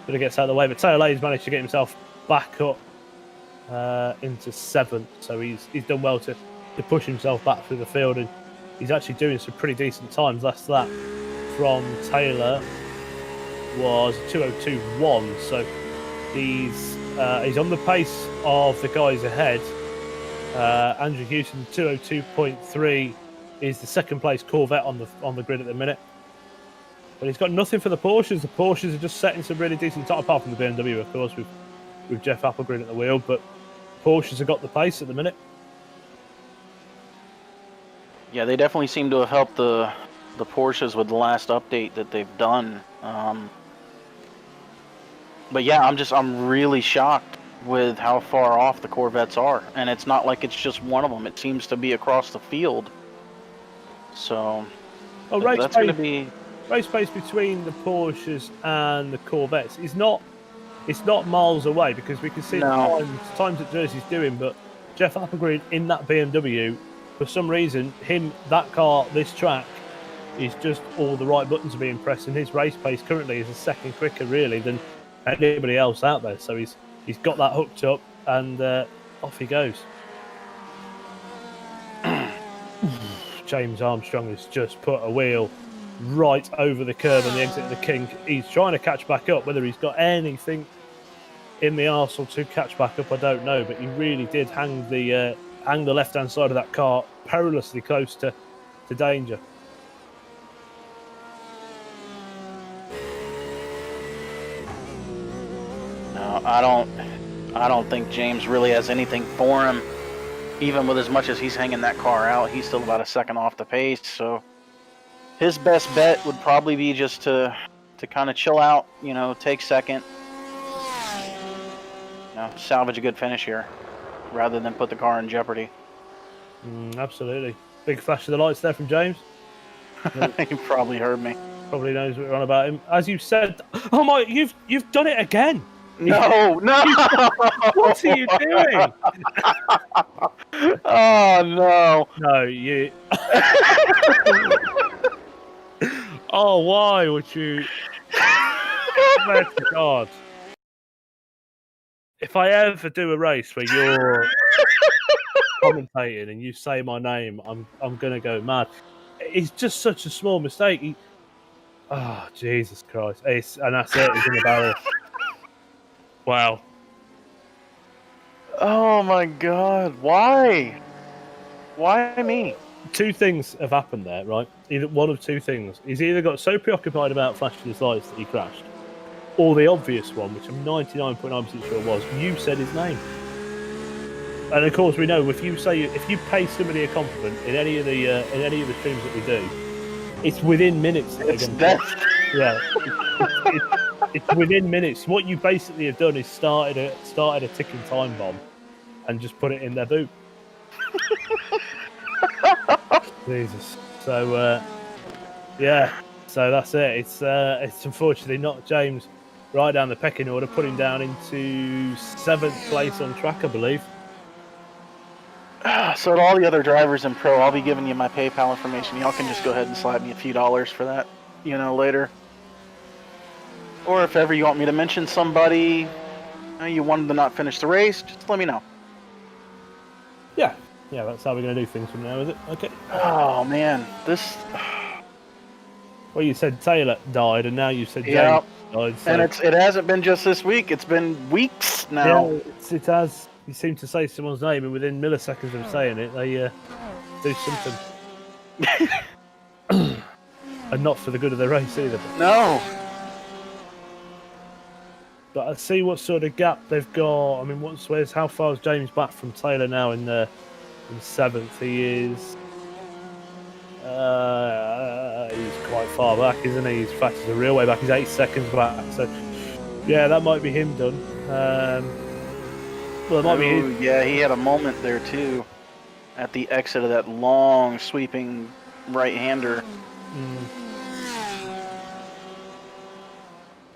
sort of gets out of the way. But Taylor Hayes managed to get himself back up into 7th, so he's done well to push himself back through the field, and he's actually doing some pretty decent times. Last lap from Taylor was 2:02.1, so he's on the pace of the guys ahead. Andrew Houston 2:02.3 is the second place Corvette on the grid at the minute, but he's got nothing for the Porsches. The Porsches are just setting some really decent time, apart from the BMW, of course, with Jeff Applegren at the wheel, but Porsches have got the pace at the minute. Yeah, they definitely seem to have helped the Porsches with the last update that they've done. But yeah, I'm really shocked with how far off the Corvettes are, and it's not like it's just one of them. It seems to be across the field. So that's going to be race pace between the Porsches and the Corvettes. It's not miles away, because we can see the times that Jersey's doing, but Jeff Applegren in that BMW, for some reason, that car, this track, is just all the right buttons are being pressed, and his race pace currently is a second quicker, really, than anybody else out there. So he's got that hooked up, and off he goes. James Armstrong has just put a wheel right over the curb on the exit of the kink. He's trying to catch back up. Whether he's got anything in the arsenal to catch back up, I don't know, but he really did hang the left-hand side of that car perilously close to danger. No, I don't think James really has anything for him. Even with as much as he's hanging that car out, he's still about a second off the pace. So his best bet would probably be just to kind of chill out, you know, take second, you know, salvage a good finish here, rather than put the car in jeopardy. Absolutely. Big flash of the lights there from James. He probably heard me. Probably knows what we're on about him. As you said, oh my, you've done it again. No. What are you doing? Oh no. No, you. Oh, why would you? Swear to God. If I ever do a race where you're commentating and you say my name, I'm gonna go mad. It's just such a small mistake. Oh, Jesus Christ! And that's it. He's in the barrel. Wow. Oh my God! Why? Why me? Two things have happened there, right? Either one of two things. He's either got so preoccupied about flashing his lights that he crashed, or the obvious one, which I'm 99.9% sure was, you said his name. And of course, we know if you pay somebody a compliment in any of the streams that we do, it's within minutes. It's within minutes. What you basically have done is started a ticking time bomb, and just put it in their boot. Jesus. So yeah. So that's it. It's unfortunately not James right down the pecking order, put him down into 7th place on track, I believe. So to all the other drivers in Pro, I'll be giving you my PayPal information. Y'all can just go ahead and slide me a few dollars for that, you know, later. Or if ever you want me to mention somebody you wanted to not finish the race, just let me know. Yeah, that's how we're going to do things from now, is it? Okay. Oh man, this. Well, you said Taylor died, and now you said James Yeah, died. So. and it hasn't been just this week. It's been weeks now. Yeah, it has. You seem to say someone's name, and within milliseconds of saying it, they do something. And not for the good of the race either. No. But I see what sort of gap they've got. I mean, how far is James back from Taylor now in 7th? He is. He's quite far back, isn't he? In fact, he's a real way back. He's 8 seconds back. So, yeah, that might be him done. Well, it might be his. Yeah, he had a moment there too, at the exit of that long sweeping right-hander.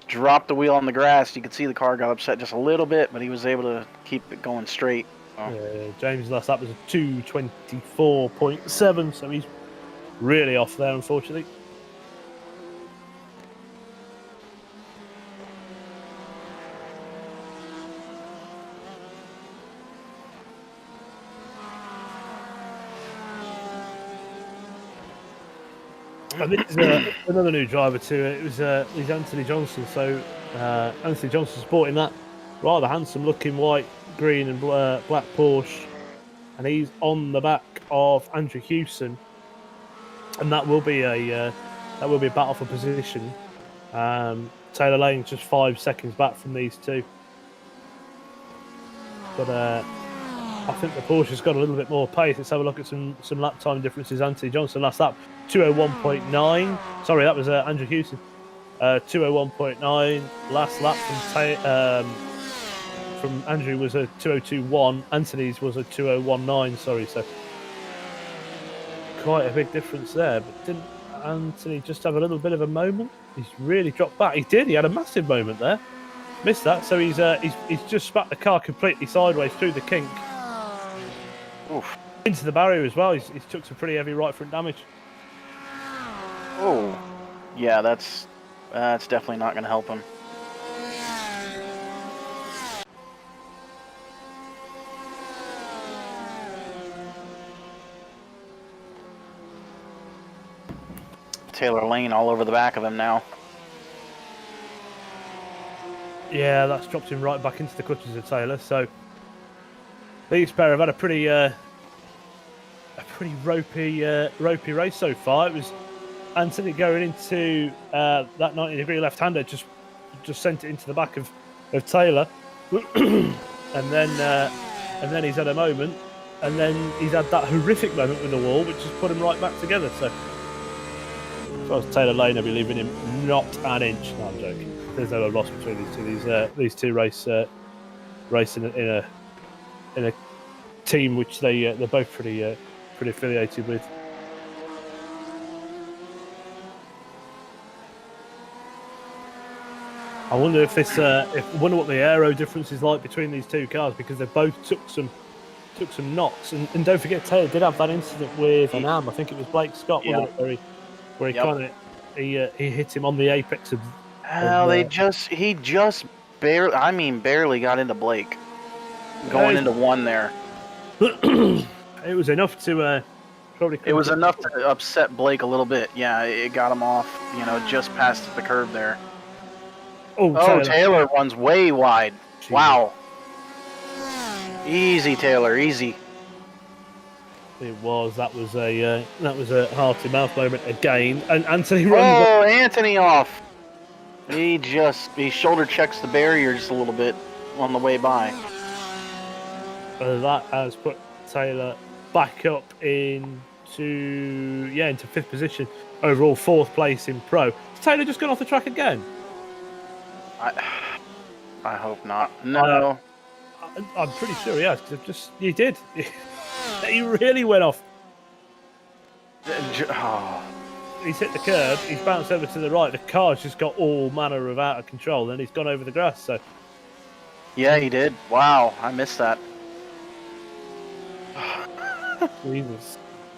Dropped the wheel on the grass. You could see the car got upset just a little bit, but he was able to keep it going straight. Oh. Yeah, James' last lap was a 2:24.7, so he's really off there, unfortunately. And this is another new driver too. It was he's Anthony Johnson. So Anthony Johnson's sporting that rather handsome-looking white, green, and black Porsche, and he's on the back of Andrew Hewson, and that will be a battle for position. Taylor Lane's just 5 seconds back from these two, but I think the Porsche's got a little bit more pace. Let's have a look at some lap time differences. Anthony Johnson last lap 2:01.9. Sorry, that was Andrew Hewson. 2:01.9. Last lap from Andrew was a 2:02.1. Anthony's was a 2:01.9. Sorry, so quite a big difference there. But didn't Anthony just have a little bit of a moment? He's really dropped back. He did. He had a massive moment there. Missed that. So he's just spat the car completely sideways through the kink. Oof. Into the barrier as well. He's took some pretty heavy right front damage. Oh, yeah, that's definitely not going to help him. Taylor Lane all over the back of him now. Yeah, that's dropped him right back into the clutches of Taylor. So these pair have had a pretty ropey race so far. It was Anthony going into that 90-degree left-hander, just sent it into the back of Taylor, and then he's had a moment, and then he's had that horrific moment with the wall, which has put him right back together. So as far as Taylor Lane, I'll be leaving him not an inch. No, I'm joking. There's no loss between these two. These two race in a team which they're both pretty affiliated with. I wonder if wonder what the aero difference is like between these two cars, because they both took some knocks, and don't forget Taylor did have that incident with an AM. I think it was Blake Scott, wasn't it, where he hit him on the apex of. Well, he just barely got into Blake, going into one there. It was enough to probably. It was enough to upset Blake a little bit. Yeah, it got him off, just past the curve there. Oh, Taylor runs way wide. Jeez. Wow. Easy, Taylor, easy. It was. That was a hearty mouth moment again, and Anthony runs. Oh, Anthony off. He shoulder checks the barrier just a little bit on the way by. That has put Taylor back up into 5th position overall, 4th place in pro. Has Taylor just gone off the track again? I hope not. No. I'm pretty sure he has, because he did. He really went off. Oh. He's hit the curb, he's bounced over to the right, the car's just got all manner of out of control, and he's gone over the grass. So yeah, he did. Wow, I missed that. Jesus.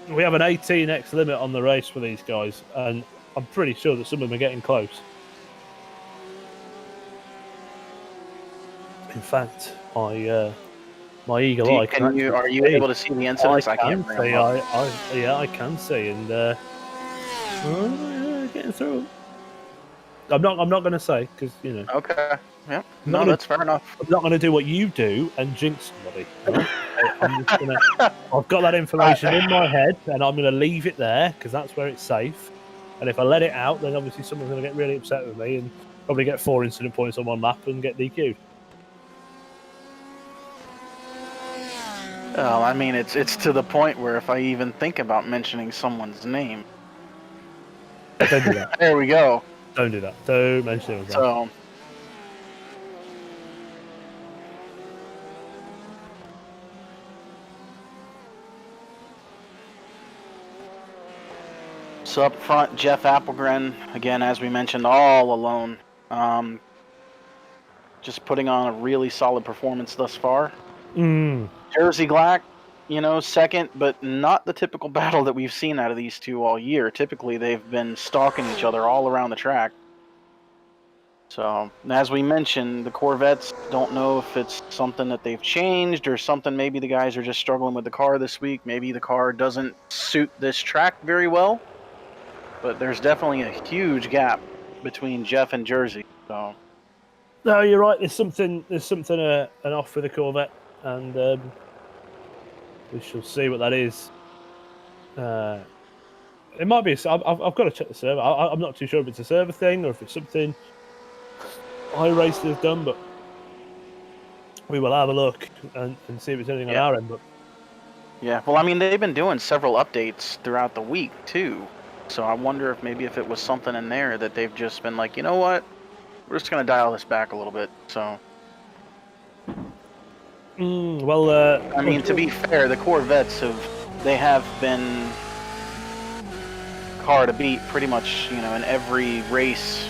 We have an 18x limit on the race for these guys, and I'm pretty sure that some of them are getting close. In fact, my eagle eye. Are you able to see the incidents? I can't see. I can see, and getting through. I'm not going to say because Okay. Yeah. No, that's fair enough. I'm not going to do what you do and jinx somebody. I'm just gonna. I've got that information in my head, and I'm going to leave it there because that's where it's safe. And if I let it out, then obviously someone's going to get really upset with me and probably get 4 incident points on one lap and get DQ'd. Oh, I mean, it's to the point where if I even think about mentioning someone's name, Don't do that. there we go. Don't do that. Don't mention it. So up front, Jeff Appelgren, again, as we mentioned, all alone. Just putting on a really solid performance thus far. Jersey Glack, second, but not the typical battle that we've seen out of these two all year. Typically, they've been stalking each other all around the track. So, as we mentioned, the Corvettes, don't know if it's something that they've changed or something. Maybe the guys are just struggling with the car this week. Maybe the car doesn't suit this track very well. But there's definitely a huge gap between Jeff and Jersey. So, no, you're right. There's something an off with the Corvette, and we shall see what that is. It might be. I've got to check the server. I'm not too sure if it's a server thing or if it's something iRacing have done, but we will have a look and see if it's anything on our end. But yeah, well, I mean, they've been doing several updates throughout the week too. So I wonder if it was something in there that they've just been like, you know what, we're just gonna dial this back a little bit. So. I mean, to be fair, the Corvettes have been car to beat pretty much, in every race,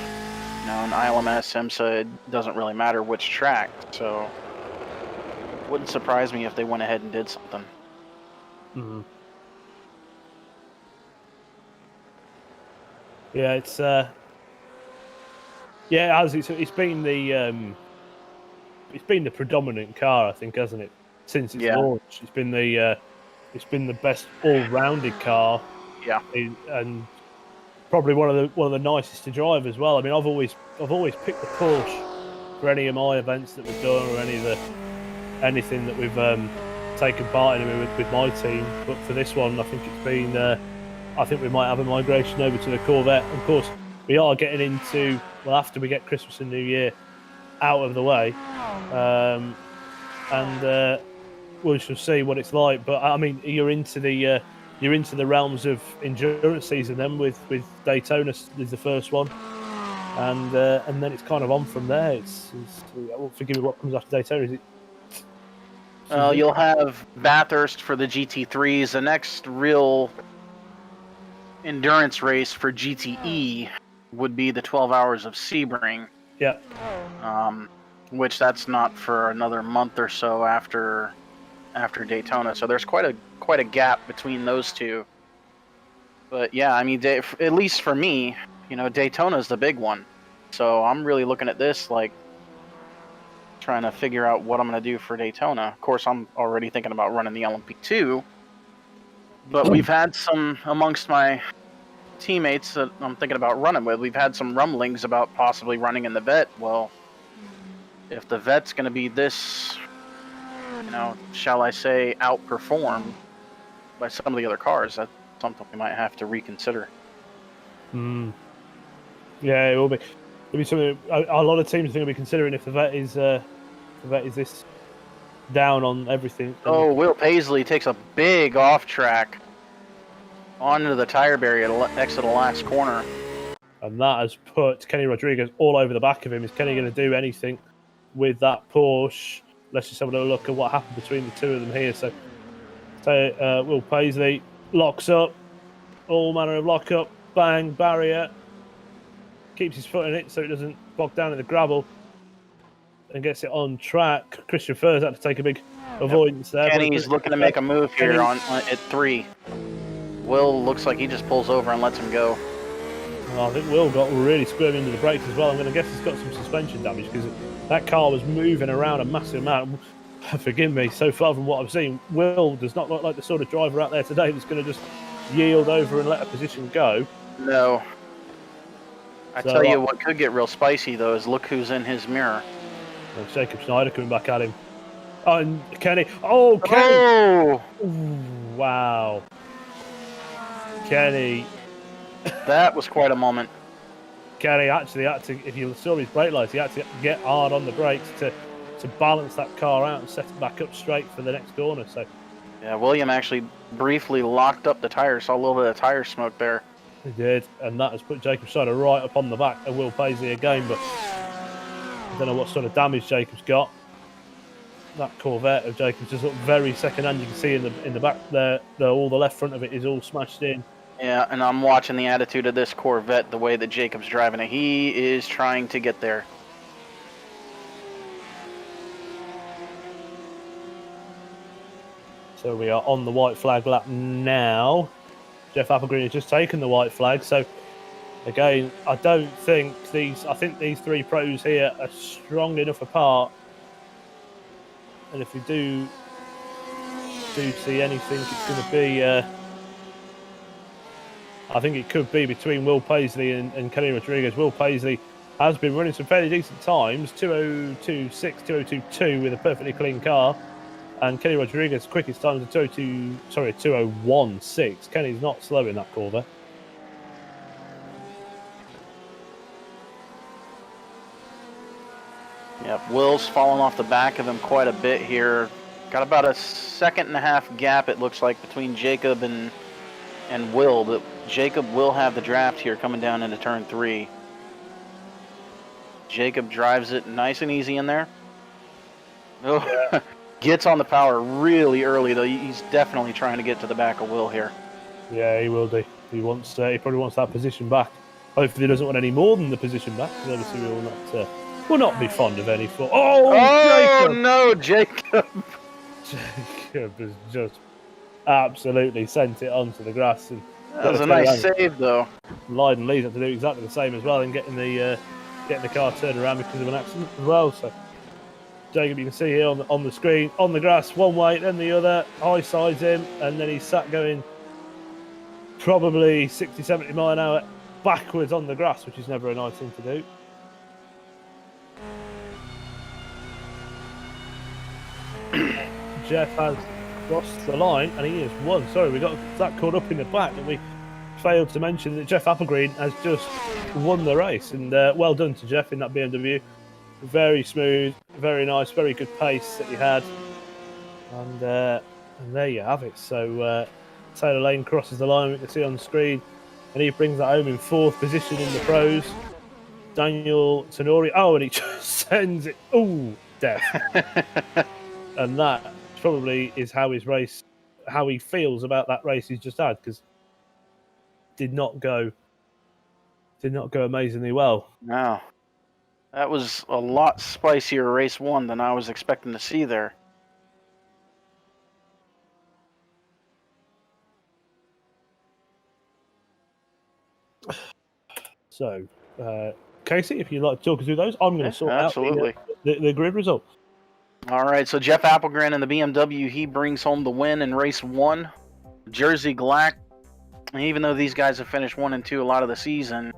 in ILMS, IMSA, it doesn't really matter which track. So it wouldn't surprise me if they went ahead and did something. Yeah, it's been the predominant car, I think, hasn't it, since its launch? It's been the best all-rounded car. Yeah, and probably one of the nicest to drive as well. I mean, I've always picked the Porsche for any of my events that we've done or anything that we've taken part in with my team. But for this one, I think it's been. I think we might have a migration over to the Corvette. Of course, we are getting into after we get Christmas and New Year out of the way, and we shall see what it's like. But I mean, you're into the realms of endurance season then with Daytona is the first one, and then it's kind of on from there. It's forgive me, what comes after Daytona? Is it? You'll have Bathurst for the GT3s. The next real endurance race for GTE would be the 12 Hours of Sebring. Yeah. Which that's not for another month or so after Daytona. So there's quite a gap between those two. But yeah, I mean, at least for me, Daytona's the big one. So I'm really looking at this like trying to figure out what I'm going to do for Daytona. Of course, I'm already thinking about running the LMP2. But we've had some amongst my teammates that I'm thinking about running with. We've had some rumblings about possibly running in the Vet. Well, if the Vet's going to be this, shall I say, outperformed by some of the other cars, that's something we might have to reconsider. Yeah, it will be. It'll be something a lot of teams are going to be considering if the Vet is this down on everything. Oh, Will Paisley takes a big off track onto the tire barrier to exit the last corner. And that has put Kenny Rodriguez all over the back of him. Is Kenny going to do anything with that Porsche? Let's just have a little look at what happened between the two of them here. So Will Paisley locks up, all manner of lock up, bang, barrier, keeps his foot in it so it doesn't bog down in the gravel, and gets it on track. Christian Furze had to take a big avoidance there. Kenny's looking to make a move here at 3. Will looks like he just pulls over and lets him go. I think Will got really squirmed into the brakes as well. I'm going to guess he's got some suspension damage because that car was moving around a massive amount. Forgive me, so far from what I've seen, Will does not look like the sort of driver out there today that's going to just yield over and let a position go. No. I tell you what could get real spicy, though, is look who's in his mirror. There's Jacob Schneider coming back at him. Oh, and Kenny. Oh, Kenny. Oh! Ooh, wow. Kenny. That was quite a moment. Kenny actually had to, if you saw his brake lights, he had to get hard on the brakes to balance that car out and set it back up straight for the next corner. So, yeah, William actually briefly locked up the tires. Saw a little bit of tire smoke there. he did, and that has put Jacob Schneider right up on the back of Will Paisley again. But I don't know what sort of damage Jacob's got. That Corvette of Jacob's just looked very second-hand. You can see in the back there, all the left front of it is all smashed in. Yeah, and I'm watching the attitude of this Corvette, the way that Jacob's driving it. He is trying to get there. So we are on the white flag lap now. Jeff Applegreen has just taken the white flag. So again, I think these three pros here are strong enough apart. And if we do see anything, it's going to be. I think it could be between Will Paisley and Kenny Rodriguez. Will Paisley has been running some fairly decent times, 2:02.6, 2:02.2 with a perfectly clean car. And Kenny Rodriguez' quickest time is 2:01.6. Kenny's not slow in that Corvette. Yep, Will's falling off the back of him quite a bit here. Got about a 1.5-second gap, it looks like, between Jacob and Will, but Jacob will have the draft here coming down into turn 3. Jacob drives it nice and easy in there. Oh, yeah. Gets on the power really early, though. He's definitely trying to get to the back of Will here. Yeah, he will do. He probably wants that position back. Hopefully he doesn't want any more than the position back, because obviously will not be fond of any fault. Oh, Jacob! No, Jacob! Jacob has just absolutely sent it onto the grass. And that was a nice save, though. Lyden Lee's had to do exactly the same as well in getting the car turned around because of an accident as well. So Jacob, you can see here on the screen, on the grass, one way, then the other, high sides him, and then he's sat going probably 60, 70 mile an hour backwards on the grass, which is never a nice thing to do. Jeff has crossed the line and he has won. Sorry, we got that caught up in the back and we failed to mention that Jeff Applegreen has just won the race. And well done to Jeff in that BMW. Very smooth, very nice, very good pace that he had. And there you have it. So Taylor Lane crosses the line, we can see on the screen, and he brings that home in 4th position in the pros. Daniel Tenorio, and he just sends it, death. And that probably is how he feels about that race he's just had, because did not go amazingly well. No. That was a lot spicier race 1 than I was expecting to see there. So, Casey, if you'd like to talk us through those, I'm going to sort out the grid results. All right, so Jeff Applegreen in the BMW, he brings home the win in race 1. Jersey Glack, even though these guys have finished 1 and 2 a lot of the season,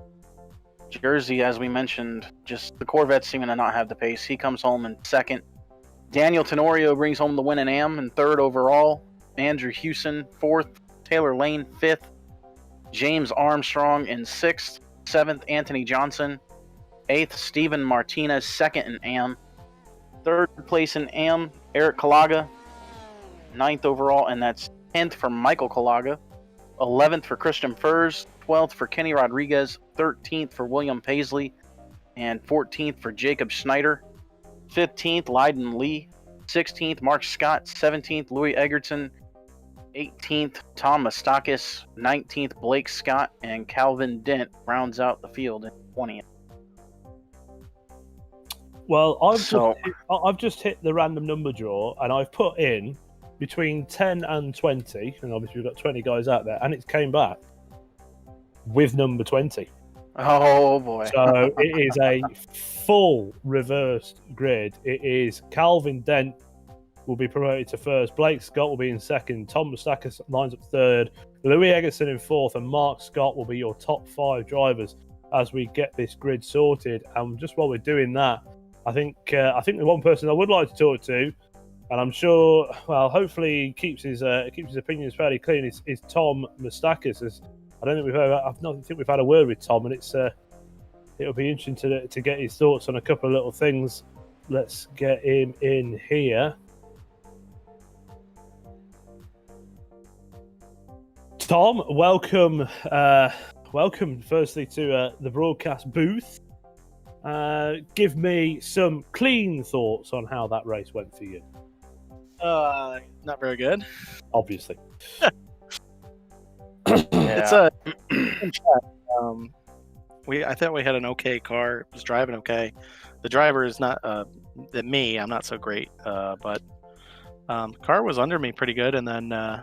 Jersey, as we mentioned, just the Corvettes seeming to not have the pace. He comes home in 2nd. Daniel Tenorio brings home the win in AM in 3rd overall. Andrew Hewson, 4th. Taylor Lane, 5th. James Armstrong in 6th. 7th, Anthony Johnson. 8th, Steven Martinez, 2nd in AM. 3rd place in AM, Eric Kalaga. 9th overall, and that's 10th for Michael Kalaga. 11th for Christian Furs. 12th for Kenny Rodriguez, 13th for William Paisley, and 14th for Jacob Schneider. 15th, Lyden Lee. 16th, Mark Scott. 17th, Louis Egerton. 18th, Tom Mastakis. 19th, Blake Scott. And Calvin Dent rounds out the field in 20th. Well, I've just hit the random number draw, and I've put in between 10 and 20, and obviously we've got 20 guys out there, and it came back with number 20. Oh boy. So it is a full reversed grid. It is Calvin Dent will be promoted to 1st, Blake Scott will be in 2nd, Tom Mastakis lines up 3rd, Louis Egerton in 4th, and Mark Scott will be your top 5 drivers as we get this grid sorted. And just while we're doing that, I think the one person I would like to talk to, and I'm sure, well, hopefully he keeps his opinions fairly clean, is Tom Moustakis. I don't think we've had a word with Tom, and it'll be interesting to get his thoughts on a couple of little things. Let's get him in here. Tom, welcome firstly to the broadcast booth. Give me some clean thoughts on how that race went for you. Not very good. Obviously. It's a I thought we had an okay car. It was driving okay. The driver is not me. I'm not so great. But car was under me pretty good, and then I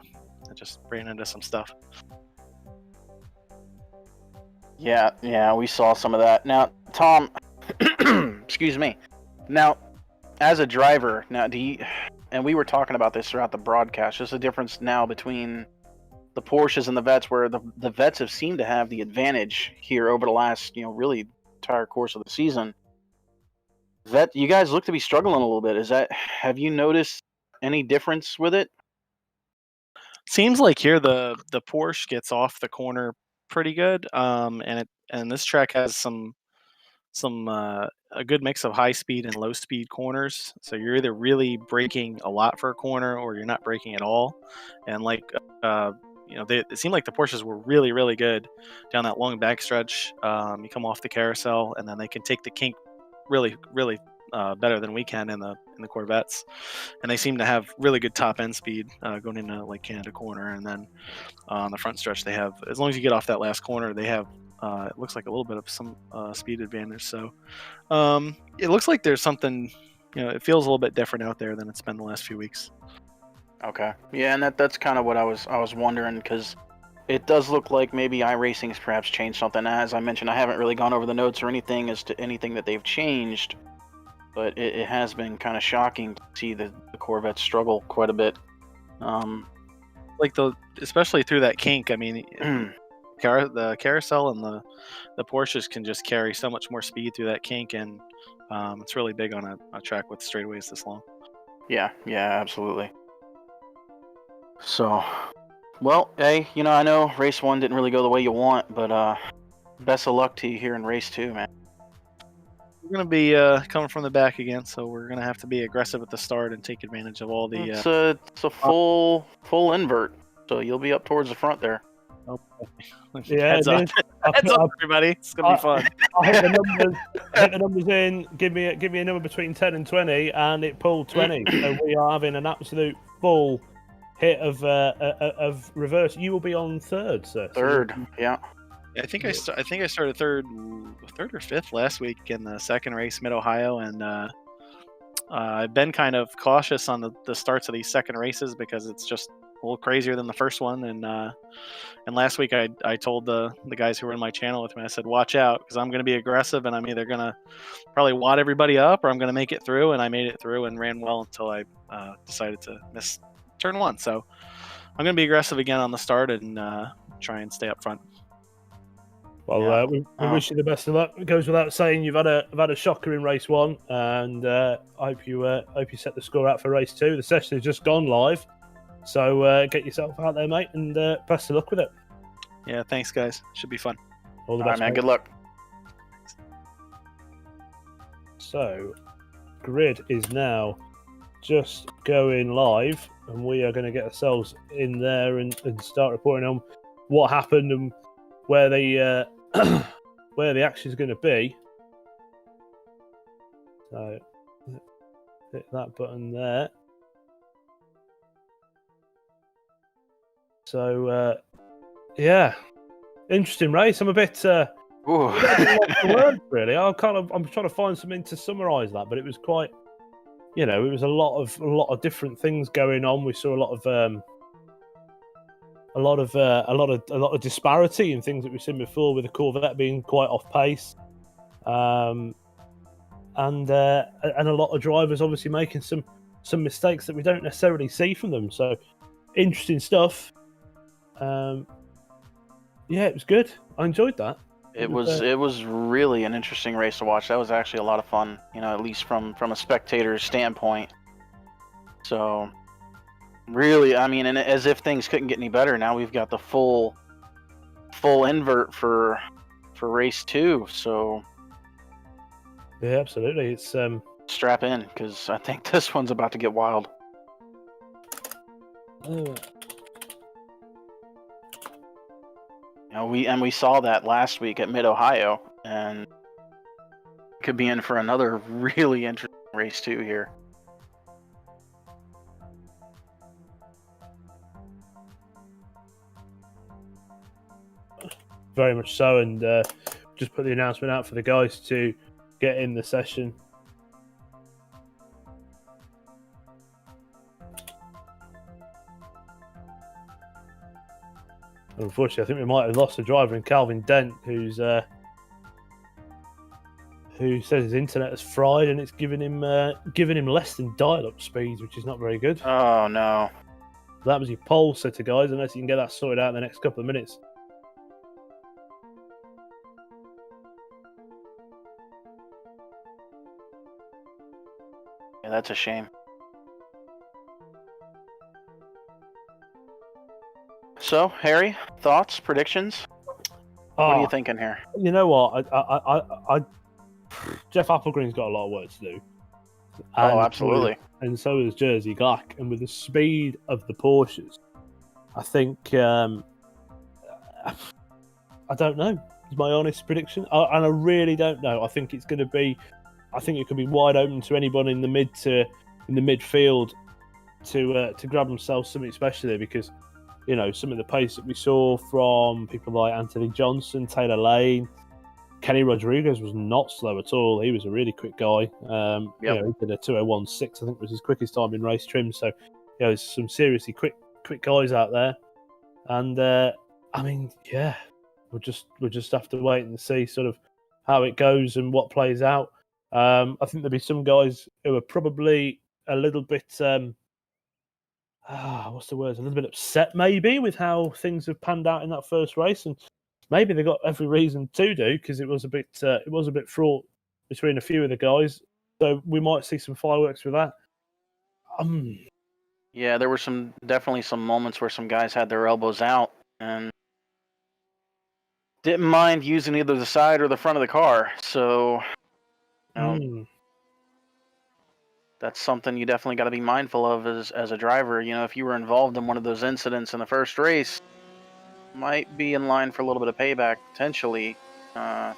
just ran into some stuff. Yeah, we saw some of that. Now, Tom, excuse me. Now, as a driver, and we were talking about this throughout the broadcast, there's a difference now between the Porsches and the Vets, where the Vets have seemed to have the advantage here over the last, really entire course of the season. You guys look to be struggling a little bit. Have you noticed any difference with it? Seems like here the Porsche gets off the corner pretty good, and this track has a good mix of high speed and low speed corners. So you're either really braking a lot for a corner or you're not braking at all. And it seemed like the Porsches were really, really good down that long backstretch. You come off the carousel, and then they can take the kink really, really better than we can in the Corvettes. And they seem to have really good top end speed going into like Canada corner, and then on the front stretch they have, as long as you get off that last corner, they have it looks like a little bit of some speed advantage. So it looks like there's something, it feels a little bit different out there than it's been the last few weeks. Okay. Yeah, and that's kind of what I was wondering, because it does look like maybe iRacing's perhaps changed something. As I mentioned, I haven't really gone over the notes or anything as to anything that they've changed, but it has been kind of shocking to see the Corvettes struggle quite a bit. Especially through that kink. I mean, the carousel and the Porsches can just carry so much more speed through that kink, and it's really big on a track with straightaways this long. Yeah, absolutely. So, well, hey, I know race 1 didn't really go the way you want, but best of luck to you here in race 2, man. We're going to be coming from the back again, so we're going to have to be aggressive at the start and take advantage of all the... It's a full invert, so you'll be up towards the front there. Okay. Yeah, heads up, everybody. It's going to be fun. I hit the numbers in. Give me a number between 10 and 20, and it pulled 20. So we are having an absolute full hit of reverse. You will be on third, sir. Third, yeah. I think I started third or fifth last week in the second race, Mid Ohio, and I've been kind of cautious on the starts of these second races because it's just a little crazier than the first one. And last week I told the guys who were in my channel with me, I said, watch out, because I'm going to be aggressive, and I'm either going to probably wad everybody up or I'm going to make it through. And I made it through and ran well until I decided to miss turn 1. So I'm going to be aggressive again on the start and try and stay up front. Well, we wish you the best of luck. It goes without saying you've had a shocker in race 1, and I hope you set the score out for race 2. The session has just gone live, so get yourself out there, mate, and best of luck with it. Yeah, thanks, guys. Should be fun. All the best, man. Good luck. So, grid is now just going live, and we are going to get ourselves in there and start reporting on what happened and where the action is going to be. So hit that button there. So yeah, interesting race. I'm a bit really. I'm trying to find something to summarise that, but it was quite, it was a lot of different things going on. We saw a lot of disparity in things that we've seen before, with the Corvette being quite off pace, and a lot of drivers obviously making some mistakes that we don't necessarily see from them. So interesting stuff. Yeah, it was good. I enjoyed that. It was really an interesting race to watch. That was actually a lot of fun, at least from a spectator's standpoint. So, really, I mean, and as if things couldn't get any better, now we've got the full invert for race 2. So, yeah, absolutely. It's strap in, because I think this one's about to get wild. We saw that last week at Mid-Ohio, and could be in for another really interesting race 2 here. Very much so, and just put the announcement out for the guys to get in the session. Unfortunately, I think we might have lost a driver in Calvin Dent, who says his internet has fried and it's giving him less than dial-up speeds, which is not very good. Oh no! That was your pole setter, guys. Unless you can get that sorted out in the next couple of minutes. Yeah, that's a shame. So, Harry, thoughts, predictions? What are you thinking here? You know what? Jeff Applegreen's got a lot of work to do. Oh, absolutely. And so has Jersey Glack. And with the speed of the Porsches, I think I don't know. Is my honest prediction, and I really don't know. I think it's going to be. I think it could be wide open to anyone in the midfield to grab themselves something special there, because some of the pace that we saw from people like Anthony Johnson, Taylor Lane, Kenny Rodriguez was not slow at all. He was a really quick guy. He did a 2:01.6, I think was his quickest time in race trim. So there's some seriously quick guys out there, and I mean, yeah, we'll just have to wait and see sort of how it goes and what plays out. I think there'll be some guys who are probably a little bit what's the word? A little bit upset maybe with how things have panned out in that first race, and maybe they got every reason to do, because it was a bit fraught between a few of the guys. So we might see some fireworks with that. Yeah, there were definitely some moments where some guys had their elbows out and didn't mind using either the side or the front of the car. So that's something you definitely got to be mindful of as a driver. If you were involved in one of those incidents in the first race, might be in line for a little bit of payback potentially. And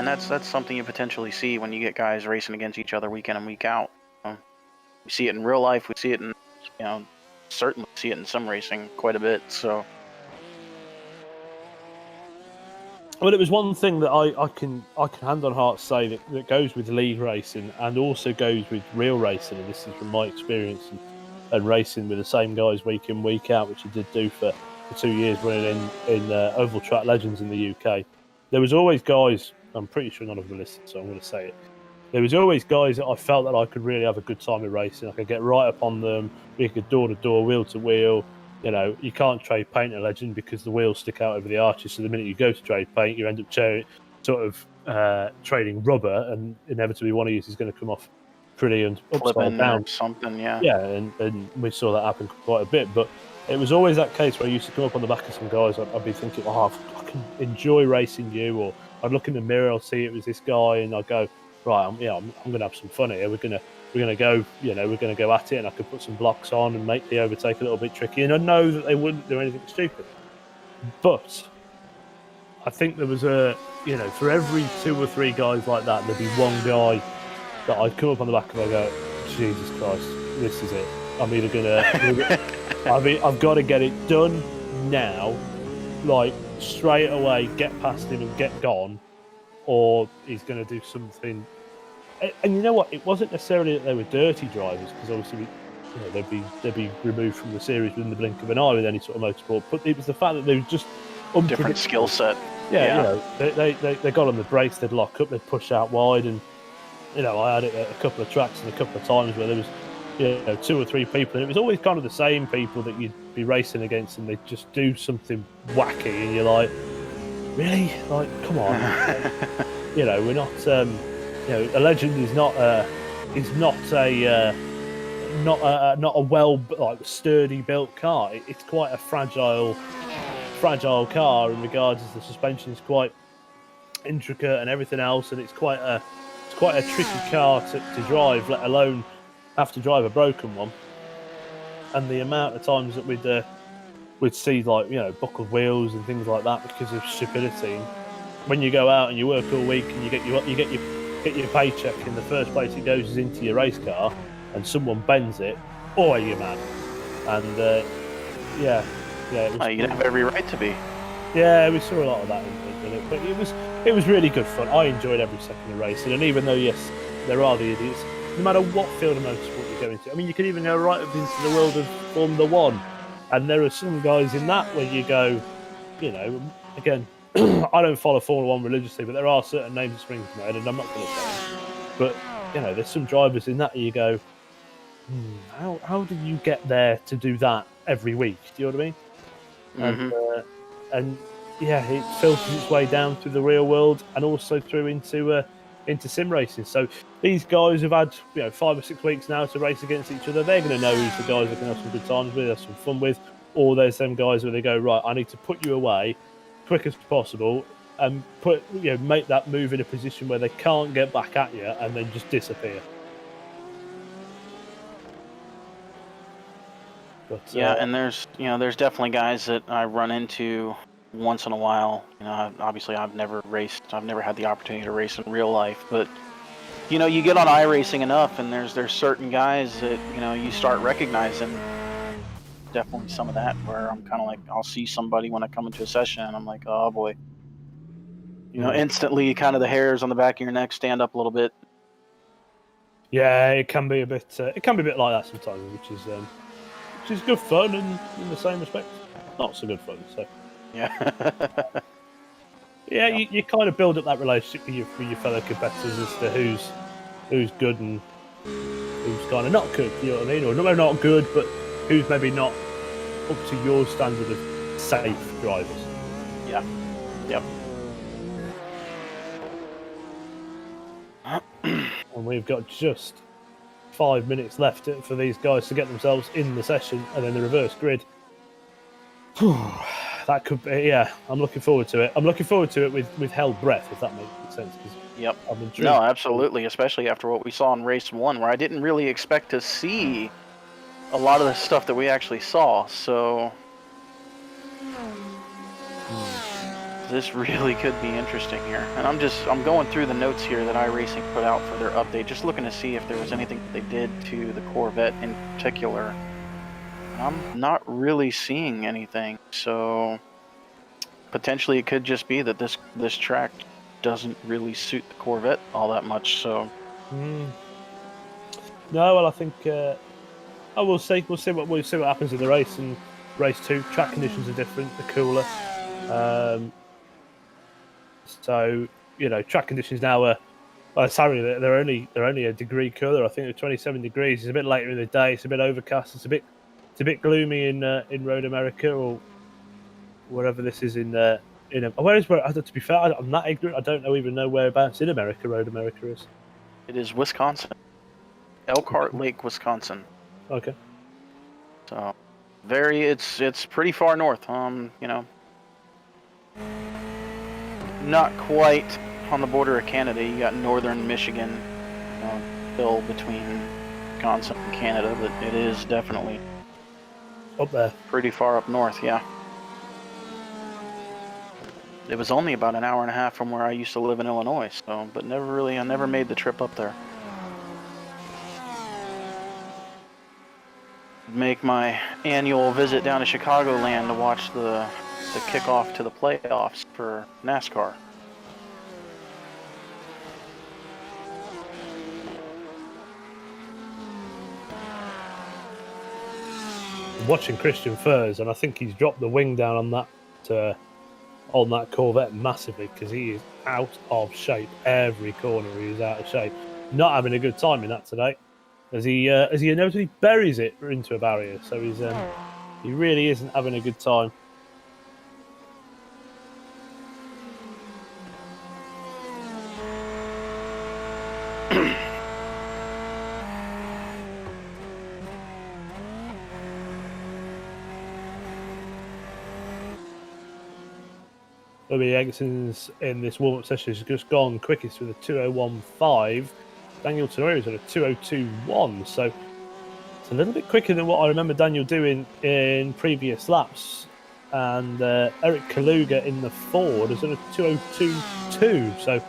that's something you potentially see when you get guys racing against each other week in and week out. We see it in real life. We see it in, certainly see it in some racing quite a bit. So. Well, it was one thing that I can hand on heart say that goes with league racing and also goes with real racing, and this is from my experience and racing with the same guys week in, week out, which I did do for 2 years running in Oval Track Legends in the UK. There was always guys, I'm pretty sure none of them listened, so I'm going to say it. There was always guys that I felt that I could really have a good time in racing. I could get right up on them, we could door-to-door, wheel-to-wheel. You can't trade paint a Legend because the wheels stick out over the arches. So the minute you go to trade paint, you end up trading rubber, and inevitably one of you is going to come off pretty and upside down. Or something, yeah. Yeah, and we saw that happen quite a bit. But it was always that case where I used to come up on the back of some guys. I'd be thinking, I can enjoy racing you, or I'd look in the mirror, I'll see it was this guy, and I'd go, right, I'm going to have some fun here. We're going to go, we're going to go at it, and I could put some blocks on and make the overtake a little bit tricky. And I know that they wouldn't do anything stupid, but I think there was for every 2 or 3 guys like that, there'd be one guy that I'd come up on the back of and go, Jesus Christ, this is it. I'm either gonna, I've got to get it done now, like straight away, get past him and get gone, or he's going to do something. And you know what? It wasn't necessarily that they were dirty drivers, because obviously, they'd be removed from the series within the blink of an eye with any sort of motorsport. But it was the fact that they were just different skill set. Yeah. They got on the brakes, they'd lock up, they'd push out wide, and I had it at a couple of tracks and a couple of times where there was 2 or 3 people, and it was always kind of the same people that you'd be racing against, and they'd just do something wacky, and you're like, really, like, come on. You know, we're not. You know, a legend is not a not a well, like, sturdy built car. It's quite a fragile car in regards as the suspension is quite intricate and everything else, and it's quite a tricky car to drive, let alone have to drive a broken one. And the amount of times that we'd see, like, you know, buckled wheels and things like that because of stupidity. When you go out and you work all week and you get your paycheck, in the first place it goes is into your race car, and someone bends it, oh, you're mad. And yeah, it was, you'd have every right to be. yeah, we saw a lot of that in it, but it was really good fun. I enjoyed every second of racing, and even though, yes, there are the idiots, no matter what field of motorsport you go into. I mean, you can even go right up into the world of Formula One, and there are some guys in that where you go, you know, again, I don't follow Formula One religiously, but there are certain names that spring to my head, and I'm not going to say them. But, you know, there's some drivers in that you go, how do you get there to do that every week? Do you know what I mean? Mm-hmm. And yeah, it filters its way down through the real world and also through into sim racing. So these guys have had, you know, 5 or 6 weeks now to race against each other. They're going to know who's the guys they can have some good times with, have some fun with, or there's them guys where they go, right, I need to put you away quick as possible and make that move in a position where they can't get back at you and then just disappear. But, yeah, and there's definitely guys that I run into once in a while. You know, obviously I've never had the opportunity to race in real life, but you know, you get on iRacing enough, and there's certain guys that, you know, you start recognizing. Definitely some of that where I'm kind of like, I'll see somebody when I come into a session, and I'm like, oh boy, you know, instantly kind of the hairs on the back of your neck stand up a little bit. Yeah, it can be a bit like that sometimes, which is good fun, and in the same respect, not so good fun. So yeah. Yeah, you kind of build up that relationship with your fellow competitors as to who's good and who's kind of not good. You know what I mean? Or maybe not good, but who's maybe not up to your standard of safe drivers. Yeah. Yep. And we've got just 5 minutes left for these guys to get themselves in the session, and then the reverse grid. That could be, yeah. I'm looking forward to it. I'm looking forward to it with held breath, if that makes sense. Yep. I'm intrigued. No, absolutely, especially after what we saw in race 1, where I didn't really expect to see a lot of the stuff that we actually saw. So this really could be interesting here. And I'm going through the notes here that iRacing put out for their update, just looking to see if there was anything that they did to the Corvette in particular. I'm not really seeing anything, so potentially it could just be that this track doesn't really suit the Corvette all that much. So no, well, I think we'll see what happens in the race. And race 2, track conditions are different, they're cooler. So, you know, track conditions now are sorry, they're only a degree cooler. I think they're 27 degrees. It's a bit later in the day. It's a bit overcast. It's a bit gloomy in Road America, or wherever this is in to be fair, I'm not ignorant. I don't even know whereabouts in America Road America is. it is Wisconsin, Elkhart Lake, Wisconsin. Okay. So it's pretty far north. You know, not quite on the border of Canada. You got northern Michigan, still between Wisconsin and Canada, but it is definitely up there, pretty far up north. Yeah. It was only about an hour and a half from where I used to live in Illinois, so, but I never made the trip up there. Make my annual visit down to Chicagoland to watch the kickoff to the playoffs for NASCAR. Watching Christian Furs, and I think he's dropped the wing down on that Corvette massively, because he is out of shape. Every corner he is out of shape. Not having a good time in that today, as he inevitably buries it into a barrier. So he really isn't having a good time. Louis Eggson's in this warm-up session has just gone quickest with a 2:01.5. Daniel Tenorio is at a 2:02.1, so it's a little bit quicker than what I remember Daniel doing in previous laps. And Eric Kaluga in the Ford is at a 2:02.2, so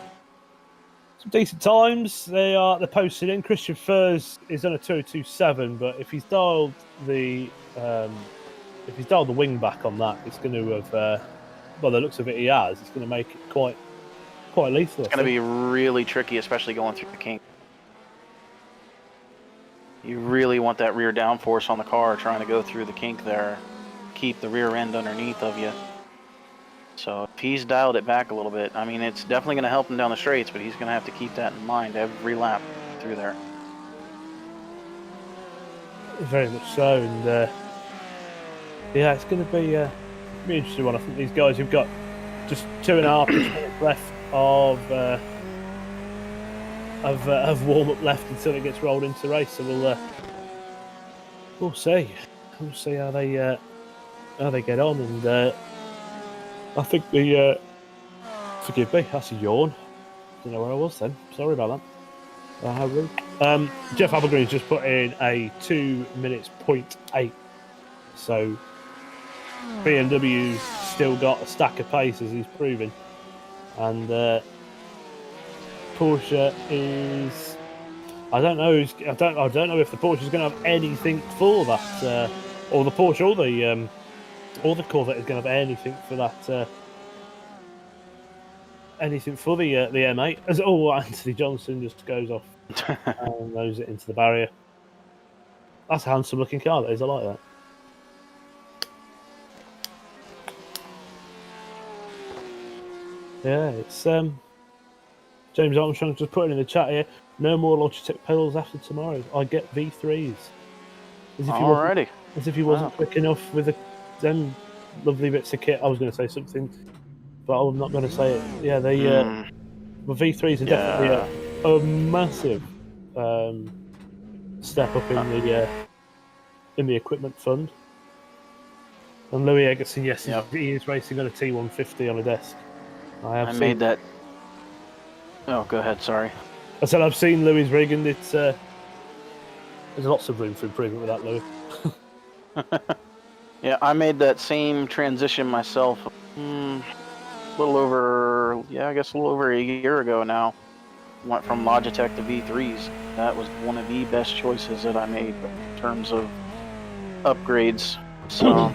some decent times. They're posted in. Christian Furs is on a 2:02.7, but if he's dialed the wing back on that, it's going to have. By the looks of it, he has. It's going to make it quite lethal. It's going to be really tricky, especially going through the kink. You really want that rear downforce on the car trying to go through the kink there, keep the rear end underneath of you. So if he's dialed it back a little bit, I mean, it's definitely going to help him down the straights, but he's going to have to keep that in mind every lap through there. Very much so, and yeah, it's going to be an interesting one. I think these guys have got just 2.5 minutes left of warm-up left until it gets rolled into race. So we'll see. We'll see how they get on, and I think forgive me, that's a yawn. Don't know where I was then. Sorry about that. How rude. Jeff Applegreen's just put in a 2 minutes 0.8. So BMW's still got a stack of pace, as he's proving, and Porsche is. I don't know if the Porsche is going to have anything for that, or the Porsche, or the Corvette is going to have anything for that. Anything for the M8. As Anthony Johnson just goes off and nose it into the barrier. That's a handsome looking car. That is. I like that. Yeah, it's James Armstrong just putting in the chat here. No more Logitech pedals after tomorrow. I get V3s. Alrighty. As if he wasn't quick enough with them lovely bits of kit. I was going to say something, but I'm not going to say it. Yeah, they the V3s are definitely a massive step up in the equipment fund. And Louis Eggerson, yes, he is racing on a T150 on a desk. I made that. Oh, go ahead. Sorry. I said I've seen Louis' rig, and it's there's lots of room for improvement with that, Louis. Yeah, I made that same transition myself. A little over a year ago now. Went from Logitech to V3s. That was one of the best choices that I made in terms of upgrades. So.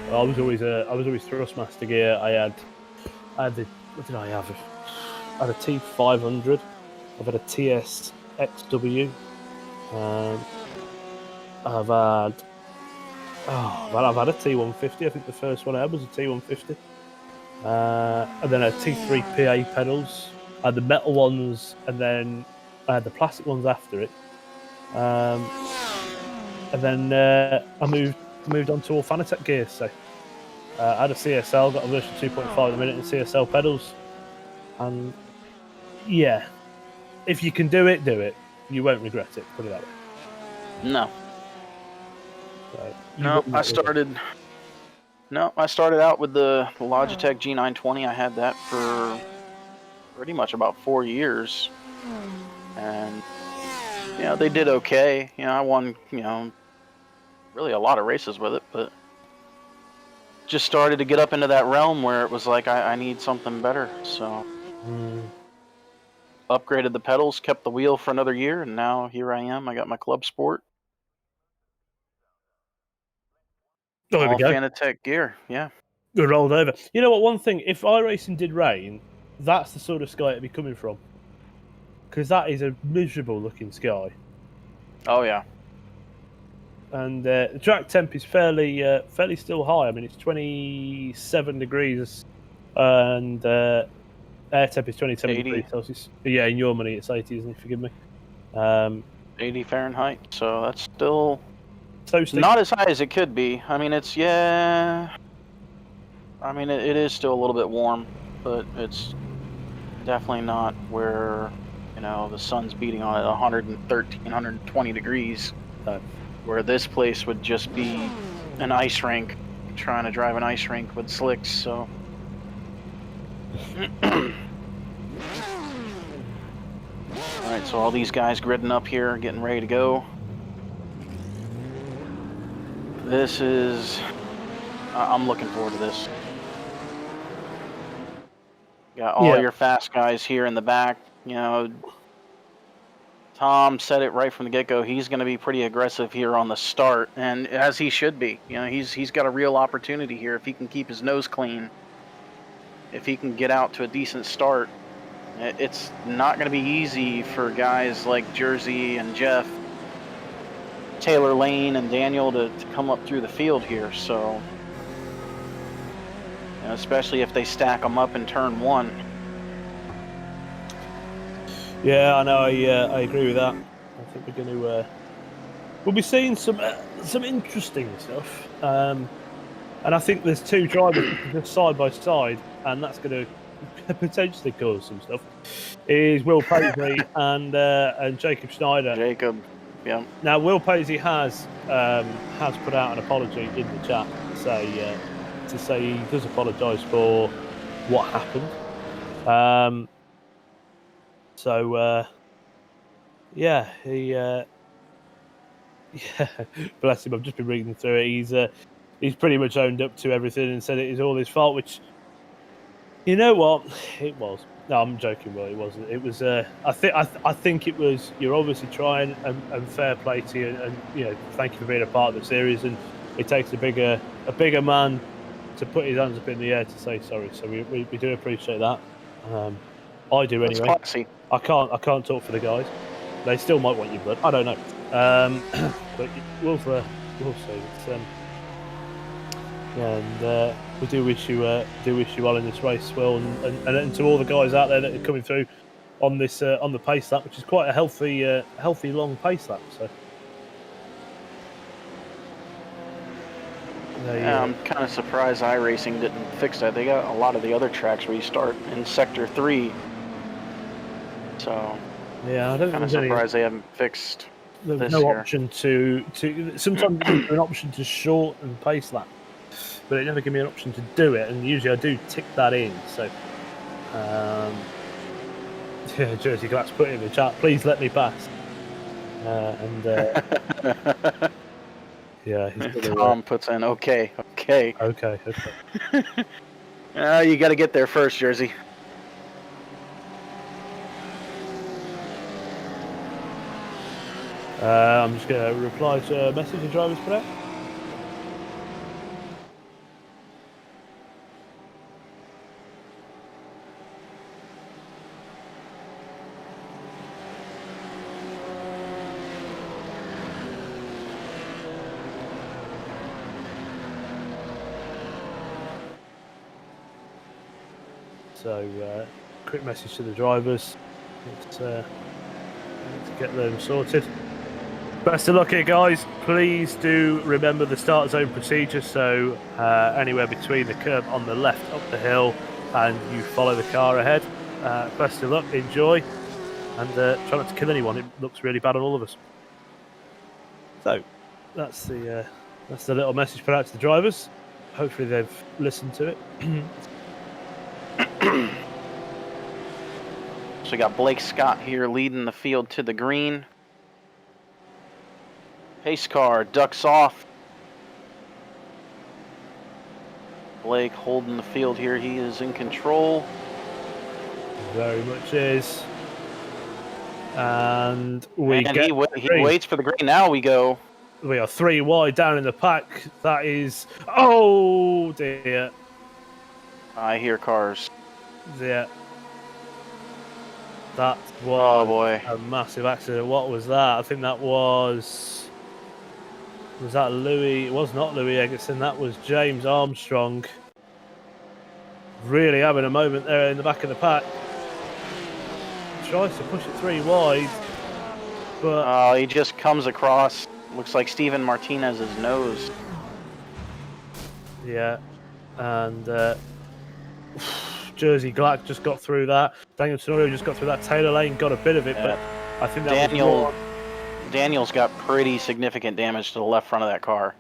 I was always Thrustmaster gear. I had the, what did I have? I had a T500. I've had a TS XW. I've had a T150. I think the first one I had was a T150. And then I had T3 PA pedals. I had the metal ones, and then I had the plastic ones after it. And then I moved on to all Fanatec gear. So I had a CSL, got a version 2.5 at the minute, and CSL pedals. And yeah, if you can do it, do it. You won't regret it. Put it that way. No. So, I started out with the Logitech G920. I had that for pretty much about 4 years, and they did okay. I won really a lot of races with it, but just started to get up into that realm where it was like I need something better. So upgraded the pedals, kept the wheel for another year, and now here I am. I got my Club Sport. Oh, there we go. Fanatec gear, yeah. We rolled over. You know what? One thing, if iRacing did rain, that's the sort of sky it'd be coming from, because that is a miserable looking sky. Oh yeah. And the track temp is fairly still high. I mean, it's 27 degrees, and air temp is 27 degrees Celsius. Yeah, in your money, it's 80, isn't it? Forgive me. 80 Fahrenheit. So that's still toasty. Not as high as it could be. I mean, it is still a little bit warm, but it's Definitely not where, you know, the sun's beating on it 113, 120 degrees. No. Where this place would just be an ice rink, trying to drive an ice rink with slicks, so. Alright, so all these guys gridding up here, getting ready to go. This is... I'm looking forward to this. Got all your fast guys here in the back. You know, Tom said it right from the get-go. He's going to be pretty aggressive here on the start, and as he should be. You know, he's got a real opportunity here if he can keep his nose clean. If he can get out to a decent start. It's not going to be easy for guys like Jersey and Jeff, Taylor Lane and Daniel to come up through the field here. So, you know, especially if they stack them up in turn one. Yeah, I know. I agree with that. I think we're going to we'll be seeing some interesting stuff. And I think there's two drivers just side by side, and that's going to potentially cause some stuff. Is Will Paisley and Jacob Schneider. Jacob, yeah. Now Will Paisley has put out an apology in the chat to say he does apologise for what happened. Yeah, bless him. I've just been reading through it. He's pretty much owned up to everything and said it is all his fault, which, you know what, it was. No, I'm joking. Well, it wasn't. It was. I think it was. You're obviously trying, and fair play to you, and you know, thank you for being a part of the series. And it takes a bigger man to put his hands up in the air to say sorry. So we do appreciate that. I do anyway. That's classy. I can't talk for the guys. They still might want your blood. I don't know. But we'll see. And we do wish you well in this race, Will, and to all the guys out there that are coming through on this on the pace lap, which is quite a healthy long pace lap. So yeah, I'm kind of surprised iRacing didn't fix that. They got a lot of the other tracks where you start in Sector 3. So yeah, I don't kind of surprised they haven't fixed. There's no option to sometimes there's an option to shorten pace lap, but it never give me an option to do it, and usually I do tick that in. So yeah, Jersey Glass put it in the chat, please let me pass. Yeah, Tom puts in okay. You got to get there first, Jersey. I'm just going to reply to a message the drivers put out. So, quick message to the drivers. Let's get them sorted. Best of luck here, guys. Please do remember the start zone procedure. So anywhere between the curb on the left up the hill and you follow the car ahead. Best of luck, enjoy, and try not to kill anyone. It looks really bad on all of us. So that's the little message put out to the drivers. Hopefully they've listened to it. So we got Blake Scott here leading the field to the green. Pace car ducks off. Blake holding the field here. He is in control. Very much is. And he waits for the green. Now we go. We are 3 wide down in the pack. That is... Oh, dear. I hear cars. Yeah. That was oh boy. A massive accident. What was that? I think that was... Was that Louis? It was not Louis Eggerson. That was James Armstrong. Really having a moment there in the back of the pack. Tries to push it 3 wide, but he just comes across. Looks like Steven Martinez's nose. Yeah, and Jersey Glack just got through that. Daniel Tenorio just got through that. Taylor Lane got a bit of it, but I think that Daniel's got pretty significant damage to the left front of that car.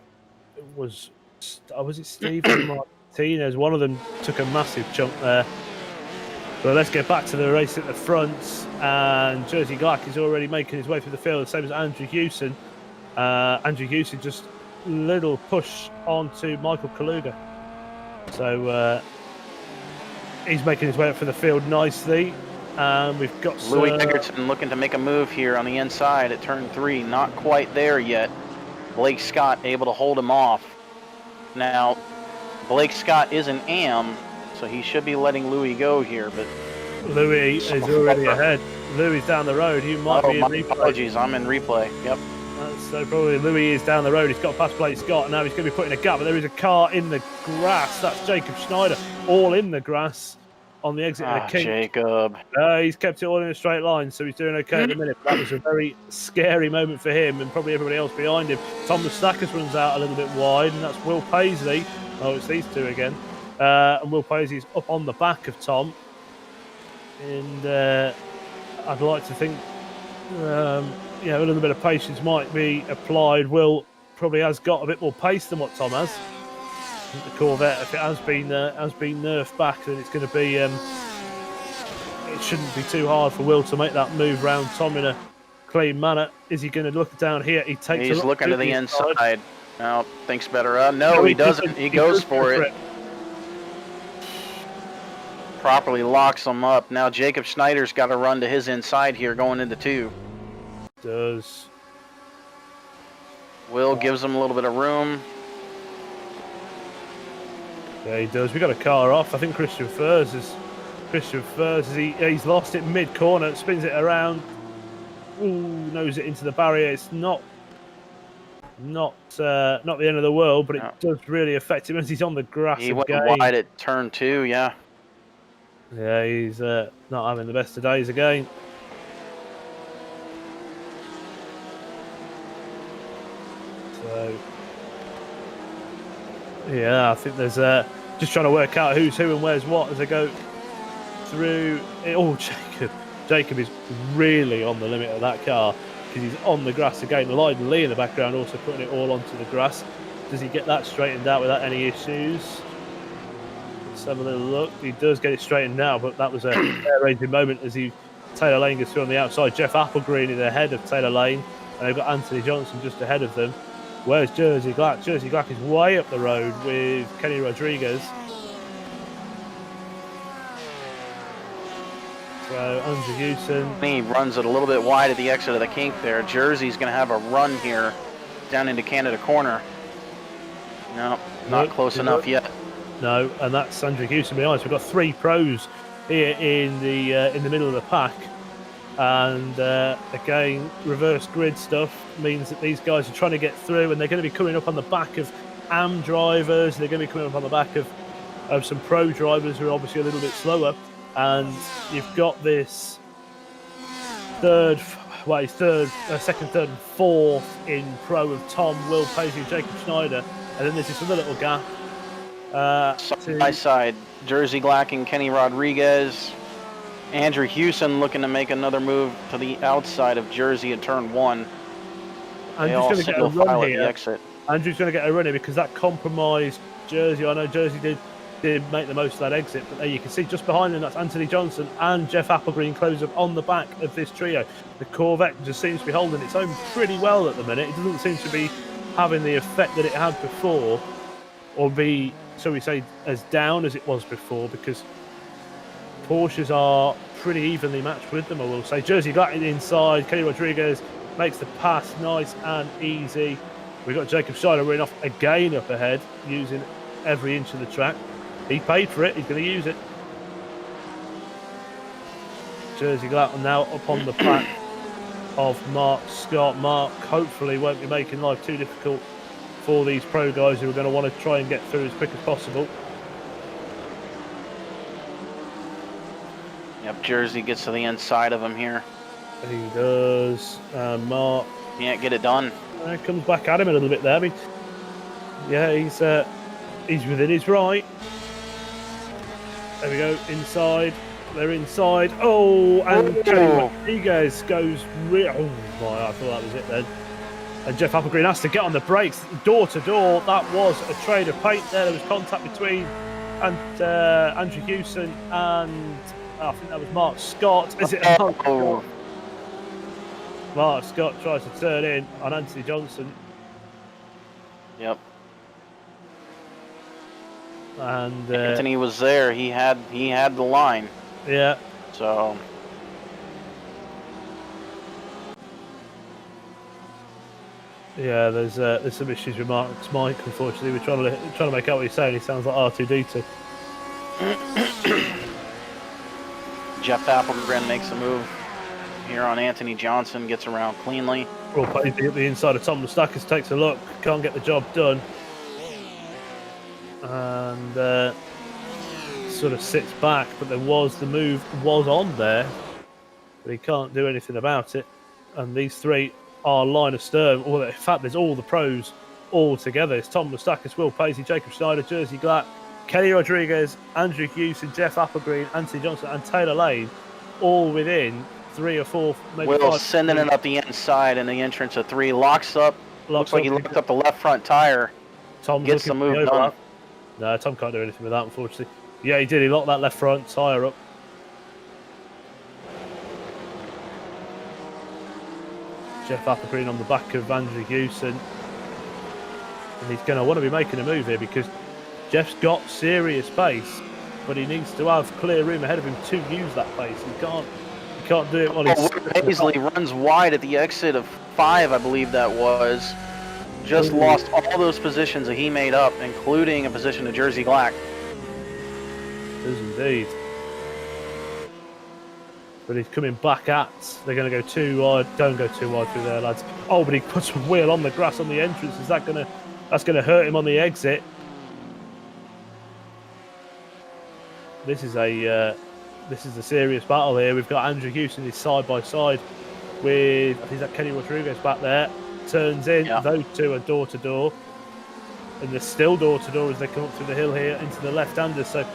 was it Stephen Martinez? One of them took a massive chunk there. But let's get back to the race at the front. And Jersey Glack is already making his way through the field, the same as Andrew Hewson. Andrew Hewson just little push onto Michael Kaluga. So he's making his way up for the field nicely. And we've got Louis Dickerson looking to make a move here on the inside at turn 3. Not quite there yet. Blake Scott able to hold him off. Now, Blake Scott is an AM, so he should be letting Louis go here. But Louis is already ahead. Louis down the road. You might be in replay. Apologies, I'm in replay. Yep. So probably Louis is down the road. He's got past Blake Scott, and now he's going to be putting a gap. But there is a car in the grass. That's Jacob Schneider, all in the grass on the exit of the kink. Jacob. He's kept it all in a straight line, so he's doing okay at the minute. But that was a very scary moment for him and probably everybody else behind him. Thomas Stackers runs out a little bit wide, and that's Will Paisley. Oh, it's these two again. And Will Paisley's up on the back of Tom. And I'd like to think a little bit of patience might be applied. Will probably has got a bit more pace than what Tom has. I think the Corvette, if it has been nerfed back, then it's going to be. It shouldn't be too hard for Will to make that move round Tom in a clean manner. Is he going to look down here? He's looking to the inside. No, thinks better. No, he doesn't. He goes for it. Properly locks him up. Now Jacob Schneider's got to run to his inside here going into 2. Does. Will gives him a little bit of room. Yeah, he does. We got a car off. I think Christian Furs he's lost it mid corner, spins it around. Ooh, nose it into the barrier. It's not the end of the world, but it does really affect him as he's on the grass. He went wide at turn 2. Yeah. Yeah, he's not having the best of days again. So, yeah, I think there's just trying to work out who's who and where's what as they go through. Oh, Jacob is really on the limit of that car because he's on the grass again. Lyden Lee in the background also putting it all onto the grass. Does he get that straightened out without any issues? Let's have a little look. He does get it straightened out, but that was a hair-raising moment as Taylor Lane goes through on the outside. Jeff Applegreen is ahead of Taylor Lane, and they've got Anthony Johnson just ahead of them. Where's Jersey Glack? Jersey Glack is way up the road with Kenny Rodriguez. So Andrew Hewson. He runs it a little bit wide at the exit of the kink there. Jersey's going to have a run here down into Canada Corner. No, not close enough yet. No, and that's Andrew Hewson behind us. We've got 3 pros here in the middle of the pack. And again, reverse grid stuff means that these guys are trying to get through, and they're going to be coming up on the back of AM drivers. They're going to be coming up on the back of some pro drivers who are obviously a little bit slower. And you've got this second, third, and fourth in pro of Tom, Will Paisley, Jacob Schneider, and then there's this other little gap. Side by side, Jersey Glack and Kenny Rodriguez. Andrew Hewson looking to make another move to the outside of Jersey at turn 1. They all single file at the exit. Andrew's going to get a run here because that compromised Jersey. I know Jersey did make the most of that exit, but there you can see just behind them, that's Anthony Johnson and Jeff Applegreen close up on the back of this trio. The Corvette just seems to be holding its own pretty well at the minute. It doesn't seem to be having the effect that it had before, or be, shall we say, as down as it was before, because Porsches are pretty evenly matched with them, I will say. Jersey Glack inside, Kenny Rodriguez makes the pass nice and easy. We've got Jacob Schneider running off again up ahead, using every inch of the track. He paid for it, he's going to use it. Jersey Glack now up on the back of Mark Scott. Mark hopefully won't be making life too difficult for these pro guys who are going to want to try and get through as quick as possible. Yep, Jersey gets to the inside of him here. He does. Mark can't get it done. Comes back at him a little bit there. I mean, yeah, he's within his right. There we go, inside. They're inside. Oh, and Kenny Rodriguez goes real. Oh my, I thought that was it then. And Jeff Applegreen has to get on the brakes, door to door. That was a trade of paint there. There was contact between Andrew Hewson and I think that was Mark Scott. Is it Mark Scott? Mark Scott tries to turn in on Anthony Johnson. Yep. And Anthony was there. He had the line. Yeah. So. Yeah, there's some issues with Mark's mic. Unfortunately, we're trying to make out what he's saying. He sounds like R2D2. Jeff Applegreen makes a move here on Anthony Johnson, gets around cleanly. Well, plays the inside of Tom Mustakis, takes a look, can't get the job done, and sort of sits back. But the move was on there, but he can't do anything about it. And these three are line of stern. Well, in fact, there's all the pros all together. It's Tom Mustakis, Will Paisley, Jacob Schneider, Jersey Glatt, Kenny Rodriguez, Andrew Hewson, Jeff Applegreen, Anthony Johnson, and Taylor Lane, all within 3 or 4, maybe Will 5. sending it up the inside in the entrance of 3. Locks up. Looks like he locked up the left front tire. Tom gets the move done. No, Tom can't do anything with that, unfortunately. Yeah, he did. He locked that left front tire up. Jeff Applegreen on the back of Andrew Hewson. And he's going to want to be making a move here because Jeff's got serious pace, but he needs to have clear room ahead of him to use that pace. He can't do it while he's... Paisley runs wide at the exit of 5, I believe that was. Just lost all those positions that he made up, including a position to Jersey Glatt. It is indeed. But he's coming back at... They're going to go too wide. Don't go too wide through there, lads. Oh, but he puts a wheel on the grass on the entrance. Is that going to... That's going to hurt him on the exit. This is a serious battle here. We've got Andrew Hewson is side by side with, I think that Kenny Rodriguez back there. Turns in. Yeah. Those two are door to door, and they're still door to door as they come up through the hill here into the left-handers. So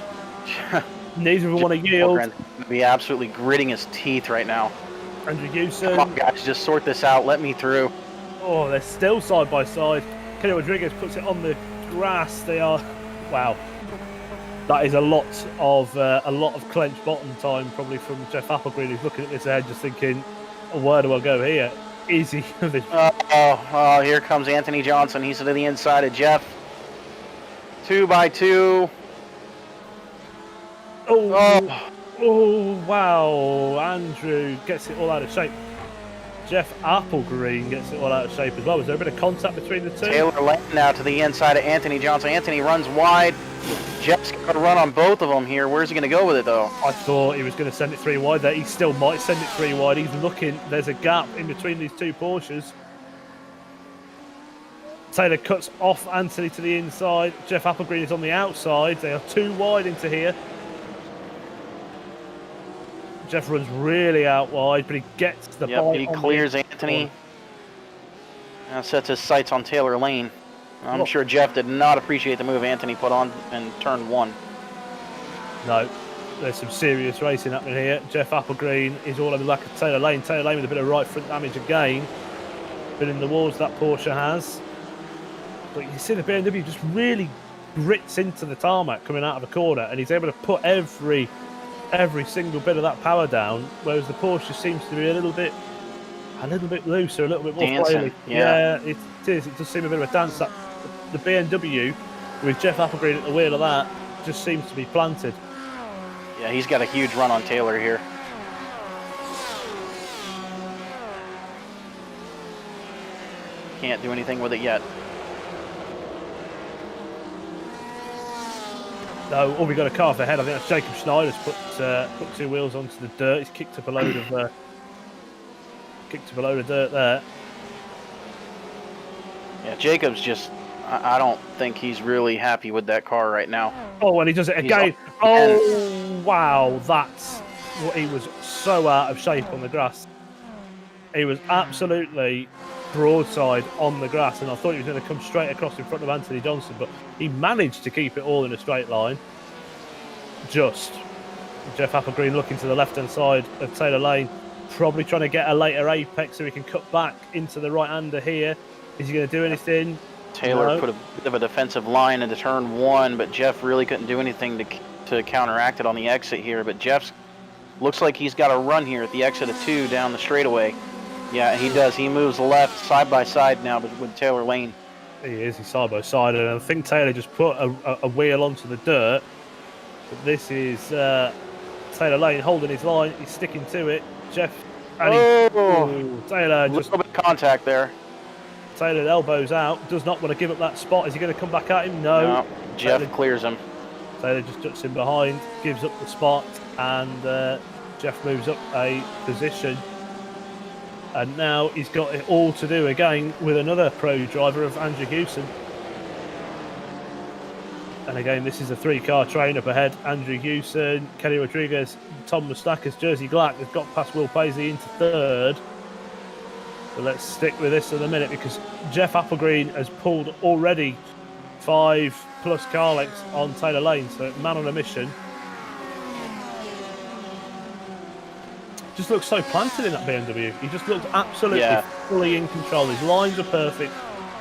neither of them want to yield. Going to be absolutely gritting his teeth right now. Andrew Hewson. Come on, guys, just sort this out. Let me through. Oh, they're still side by side. Kenny Rodriguez puts it on the grass. They are, wow. That is a lot of clenched bottom time, probably from Jeff Applegreen, who's looking at this ahead, just thinking, "Where do I go here?" Easy. Oh, here comes Anthony Johnson. He's to the inside of Jeff. 2 by 2. Oh, wow! Andrew gets it all out of shape. Jeff Applegreen gets it all out of shape as well. Was there a bit of contact between the two? Taylor Lane now to the inside of Anthony Johnson. Anthony runs wide. Jeff's going to run on both of them here. Where's he going to go with it, though? I thought he was going to send it 3 wide there. He still might send it 3 wide. He's looking. There's a gap in between these two Porsches. Taylor cuts off Anthony to the inside. Jeff Applegreen is on the outside. They are 2 wide into here. Jeff runs really out wide, but he gets the ball. He clears Anthony. Now sets his sights on Taylor Lane. I'm sure Jeff did not appreciate the move Anthony put on in turn 1. No, there's some serious racing happening here. Jeff Applegreen is all over the back of Taylor Lane. Taylor Lane with a bit of right front damage again. Been in the walls that Porsche has. But you see the BMW just really grits into the tarmac coming out of the corner, and he's able to put every single bit of that power down, whereas the Porsche seems to be a little bit looser, a little bit more flaily. Yeah, it is. It does seem a bit of a dance. That the BMW with Jeff Applegreen at the wheel of that just seems to be planted. Yeah, he's got a huge run on Taylor here. Can't do anything with it yet. No, we got a car off the head. I think that's Jacob Schneider's put 2 wheels onto the dirt. He's kicked up a load of dirt there. Yeah, Jacob's just, I don't think he's really happy with that car right now. Oh, and he does it again. Oh, wow. That's what, he was so out of shape on the grass. He was absolutely broadside on the grass, and I thought he was going to come straight across in front of Anthony Johnson, but he managed to keep it all in a straight line. just. Jeff Applegreen looking to the left-hand side of Taylor Lane, probably trying to get a later apex so he can cut back into the right-hander here. Is he going to do anything? Taylor put a bit of a defensive line into turn 1, but Jeff really couldn't do anything to counteract it on the exit here. But Jeff looks like he's got a run here at the exit of 2 down the straightaway. Yeah, he does. He moves left side by side now with Taylor Lane. He is. He's side by side, and I think Taylor just put a wheel onto the dirt. But this is Taylor Lane holding his line. He's sticking to it. Jeff. And Taylor just a little bit of contact there. Taylor elbows out. Does not want to give up that spot. Is he going to come back at him? No. Jeff Taylor clears him. Taylor just ducks in behind, gives up the spot, and Jeff moves up a position. And now he's got it all to do again with another pro driver of Andrew Hewson. And again, this is a 3-car train up ahead. Andrew Hewson, Kenny Rodriguez, Tom Mustakas, Jersey Glack has got past Will Paisley into 3rd. So let's stick with this in a minute, because Jeff Applegreen has pulled already 5+ car lengths on Taylor Lane. So man on a mission. Just looks so planted in that BMW. He just looked absolutely fully in control. His lines are perfect.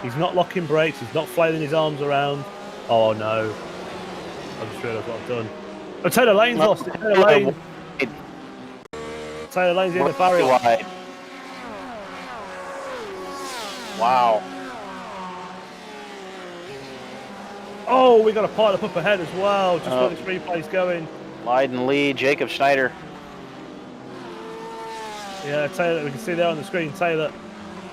He's not locking brakes. He's not flailing his arms around. Oh no! I just realised what I've done. Oh, Taylor Lane's lost it. Taylor Lane's in the barrier. Wide. Wow. Oh, we got a pile up ahead as well. Just while this replay's going. Leiden Lee, Jacob Schneider. Yeah, Taylor, we can see there on the screen, Taylor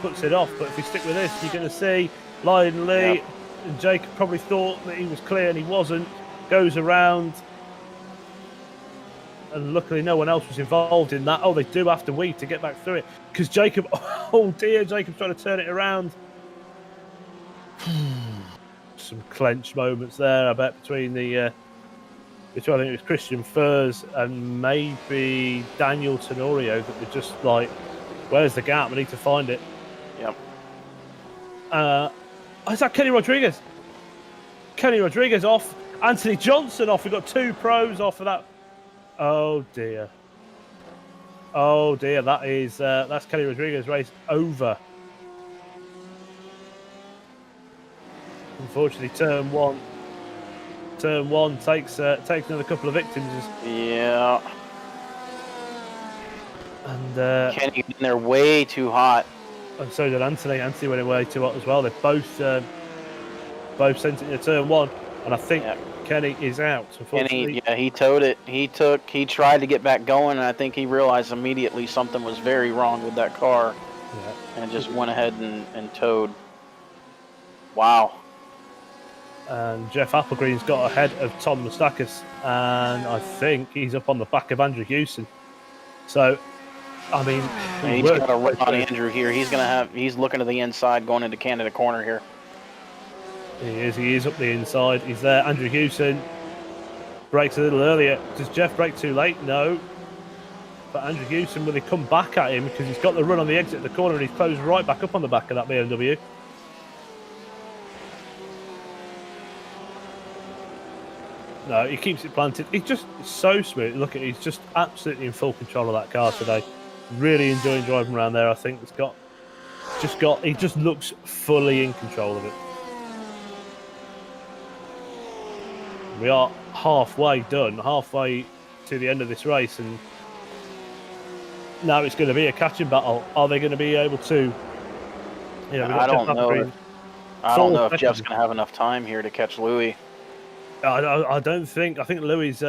puts it off, but if we stick with this, you're going to see Leiden Lee and Jacob probably thought that he was clear and he wasn't, goes around, and luckily no one else was involved in that. Oh, they do have to weave to get back through it, because Jacob, oh dear, Jacob's trying to turn it around. Some clench moments there, I bet, between the which I think it was Christian Furs and maybe Daniel Tenorio, that were just like, where's the gap? We need to find it. Yep. Is that Kenny Rodriguez? Kenny Rodriguez off. Anthony Johnson off. We've got 2 pros off of that. Oh dear. Oh dear. That's Kenny Rodriguez race over. Unfortunately, turn one takes another couple of victims. Yeah. And Kenny in there way too hot. And so did Anthony. Anthony went away too hot as well. They both sent it into turn 1, and I think Kenny is out. Kenny, he towed it. He tried to get back going, and I think he realized immediately something was very wrong with that car, and just went ahead and towed. Wow. And Jeff Applegreen's got ahead of Tom Mustakas, and I think he's up on the back of Andrew Hewson. So, I mean, he's got a run on Andrew here. He's looking to the inside, going into Canada corner here. He is up the inside. He's there. Andrew Hewson brakes a little earlier. Does Jeff brake too late? No. But Andrew Hewson, will he come back at him, because he's got the run on the exit of the corner, and he's closed right back up on the back of that BMW. No, he keeps it planted. He's just so smooth. Look at, he's just absolutely in full control of that car today. Really enjoying driving around there. I think he just looks fully in control of it. We are halfway done, halfway to the end of this race, and now it's going to be a catching battle. Are they going to be able to? I don't know. I don't know if Jeff's going to have enough time here to catch Louis. I don't think. I think Louis. He's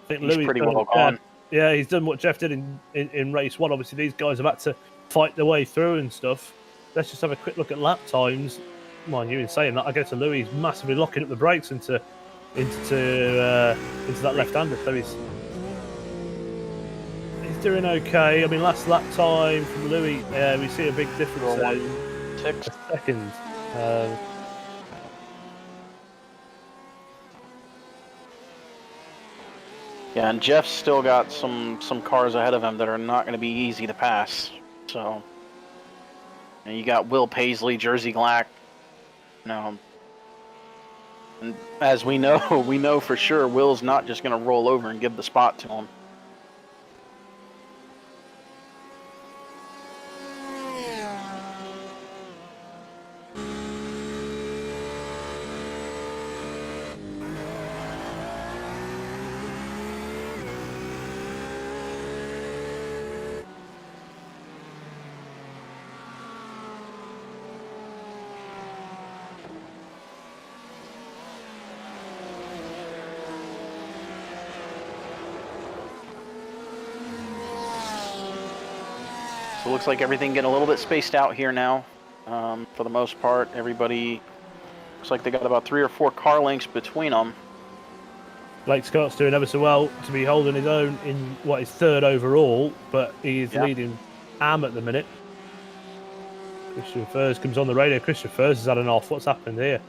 pretty well gone. Yeah, he's done what Jeff did in race 1. Obviously, these guys have had to fight their way through and stuff. Let's just have a quick look at lap times. Mind you, in saying that, I guess Louis is massively locking up the brakes into that left-hander. So he's doing okay. I mean, last lap time from Louis, we see a big difference there. 6 seconds. Yeah, and Jeff's still got some cars ahead of him that are not going to be easy to pass. So, and you got Will Paisley, Jersey Glack. And as we know, we know for sure Will's not just going to roll over and give the spot to him. So it looks like everything getting a little bit spaced out here now. For the most part, everybody looks like they got about 3 or 4 car lengths between them. Blake Scott's doing ever so well to be holding his own in what is 3rd overall, but he is leading Am at the minute. Christian Furs comes on the radio. Christian Furs has had an off. What's happened here?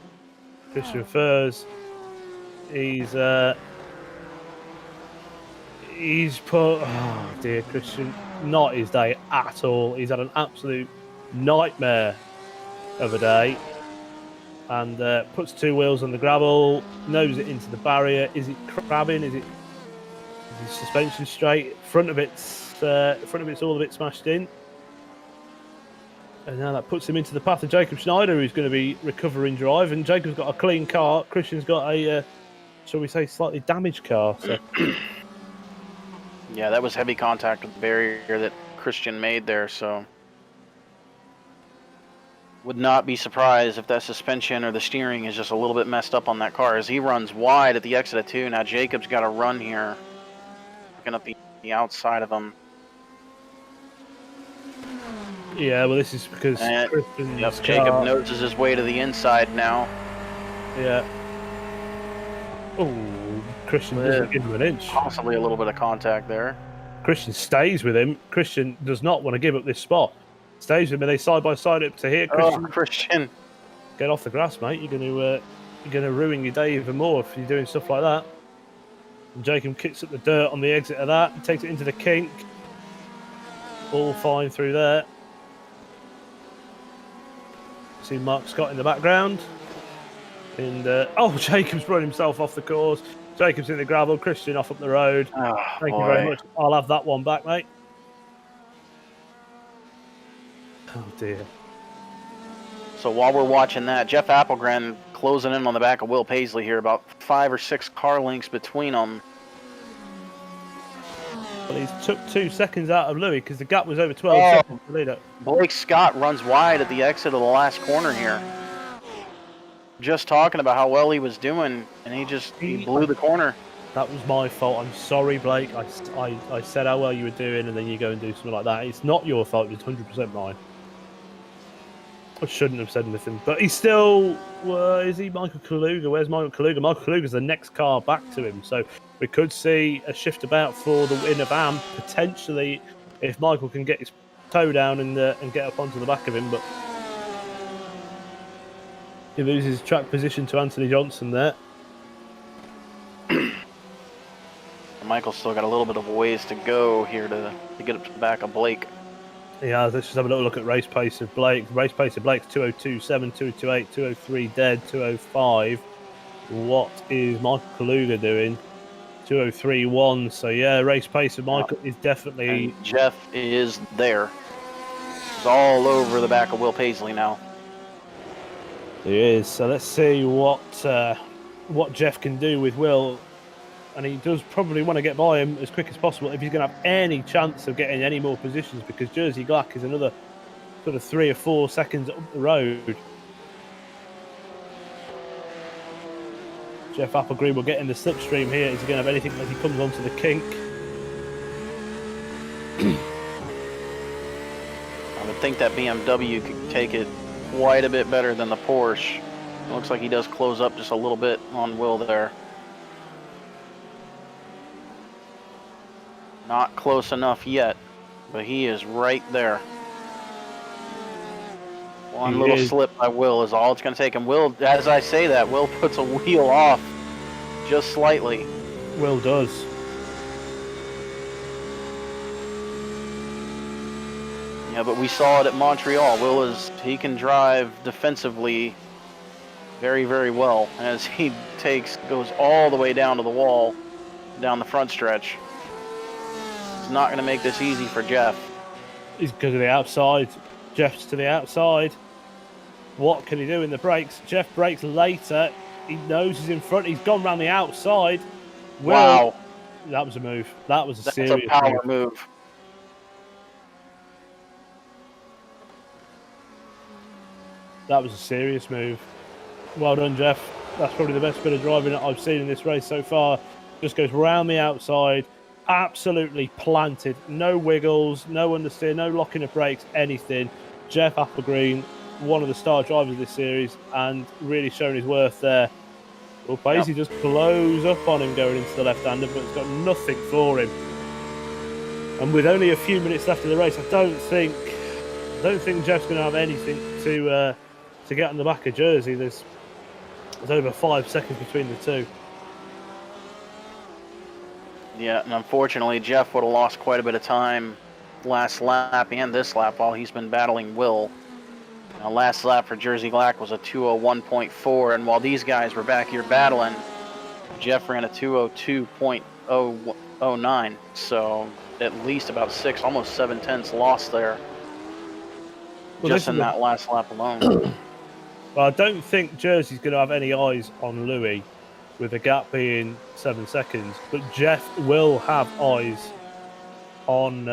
Christian Furs, he's put, oh dear, Christian, not his day at all. He's had an absolute nightmare of a day, and puts 2 wheels on the gravel, nose it into the barrier. Is it crabbing? Is his suspension straight? Front of it's all a bit smashed in, and now that puts him into the path of Jacob Schneider, who's going to be recovering drive. And Jacob's got a clean car. Christian's got a, shall we say, slightly damaged car. So. Yeah, that was heavy contact with the barrier that Christian made there, so would not be surprised if that suspension or the steering is just a little bit messed up on that car as he runs wide at the exit of 2. Now Jacob's got a run here, looking up the outside of him. Yeah, well, this is because Jacob noses his way to the inside now. Yeah. Oh, Christian doesn't give him an inch. Possibly a little bit of contact there. Christian stays with him. Christian does not want to give up this spot. Stays with him. They side by side up to here. Christian, get off the grass, mate. You're going to ruin your day even more if you're doing stuff like that. And Jacob kicks up the dirt on the exit of that. He takes it into the kink. All fine through there. See Mark Scott in the background. And Jacob's run himself off the course. Jacob's in the gravel. Christian off up the road. Thank you very much. I'll have that one back, mate. Oh dear. So while we're watching that, Jeff Applegren closing in on the back of Will Paisley here, about 5 or 6 car lengths between them. Well, he's took 2 seconds out of Louis because the gap was over 12 seconds to leader. Blake Scott runs wide at the exit of the last corner here. Just talking about how well he was doing, and he blew the corner. That was my fault. I'm sorry, Blake. I said how well you were doing, and then you go and do something like that. It's not your fault. It's 100% mine. I shouldn't have said anything. But he's still... is he Michael Kaluga? Where's Michael Kaluga? Michael Kaluga's the next car back to him. So we could see a shift about for the win of Am, potentially, if Michael can get his toe down and get up onto the back of him. But he loses track position to Anthony Johnson there. Michael's still got a little bit of a ways to go here to get up to the back of Blake. Yeah, let's just have a little look at race pace of Blake. Race pace of Blake's 2:02.7, 2:02.8, 2:03 dead, 2:05. What is Michael Kaluga doing? 2:03.1. So yeah, race pace of Michael is definitely... And Jeff is there. He's all over the back of Will Paisley now. He is. So let's see what Jeff can do with Will. And he does probably want to get by him as quick as possible if he's going to have any chance of getting any more positions, because Jersey Glack is another sort of 3 or 4 seconds up the road. Jeff Applegreen will get in the slipstream here. Is he going to have anything as he comes onto the kink? I would think that BMW could take it quite a bit better than the Porsche. It looks like he does close up just a little bit on Will there. Not close enough yet, but he is right there. One little slip by Will is all it's going to take. And Will, as I say that, Will puts a wheel off just slightly. Will does. Yeah, but we saw it at Montreal. He can drive defensively very, very well as he goes all the way down to the wall, down the front stretch. It's not going to make this easy for Jeff. He's good to the outside. Jeff's to the outside. What can he do in the brakes? Jeff brakes later. He knows he's in front. He's gone round the outside. Wow. That was a move. That was a That's serious a power move. That was a serious move. Well done, Jeff. That's probably the best bit of driving that I've seen in this race so far. Just goes round the outside. Absolutely planted. No wiggles, no understeer, no locking of brakes, anything. Jeff Applegreen, one of the star drivers of this series, and really showing his worth there. Well, Basie just blows up on him going into the left-hander, but it's got nothing for him. And with only a few minutes left in the race, I don't think Jeff's going to have anything to get on the back of Jersey. There's over 5 seconds between the two. Yeah, and unfortunately, Jeff would have lost quite a bit of time last lap and this lap while he's been battling Will. Now, last lap for Jersey Black was a 2:01.4, and while these guys were back here battling, Jeff ran a 2:02.009, so at least about 6, almost 7/10 lost there, just in that last lap alone. Well, I don't think Jersey's going to have any eyes on Louis, with the gap being 7 seconds, but Jeff will have eyes on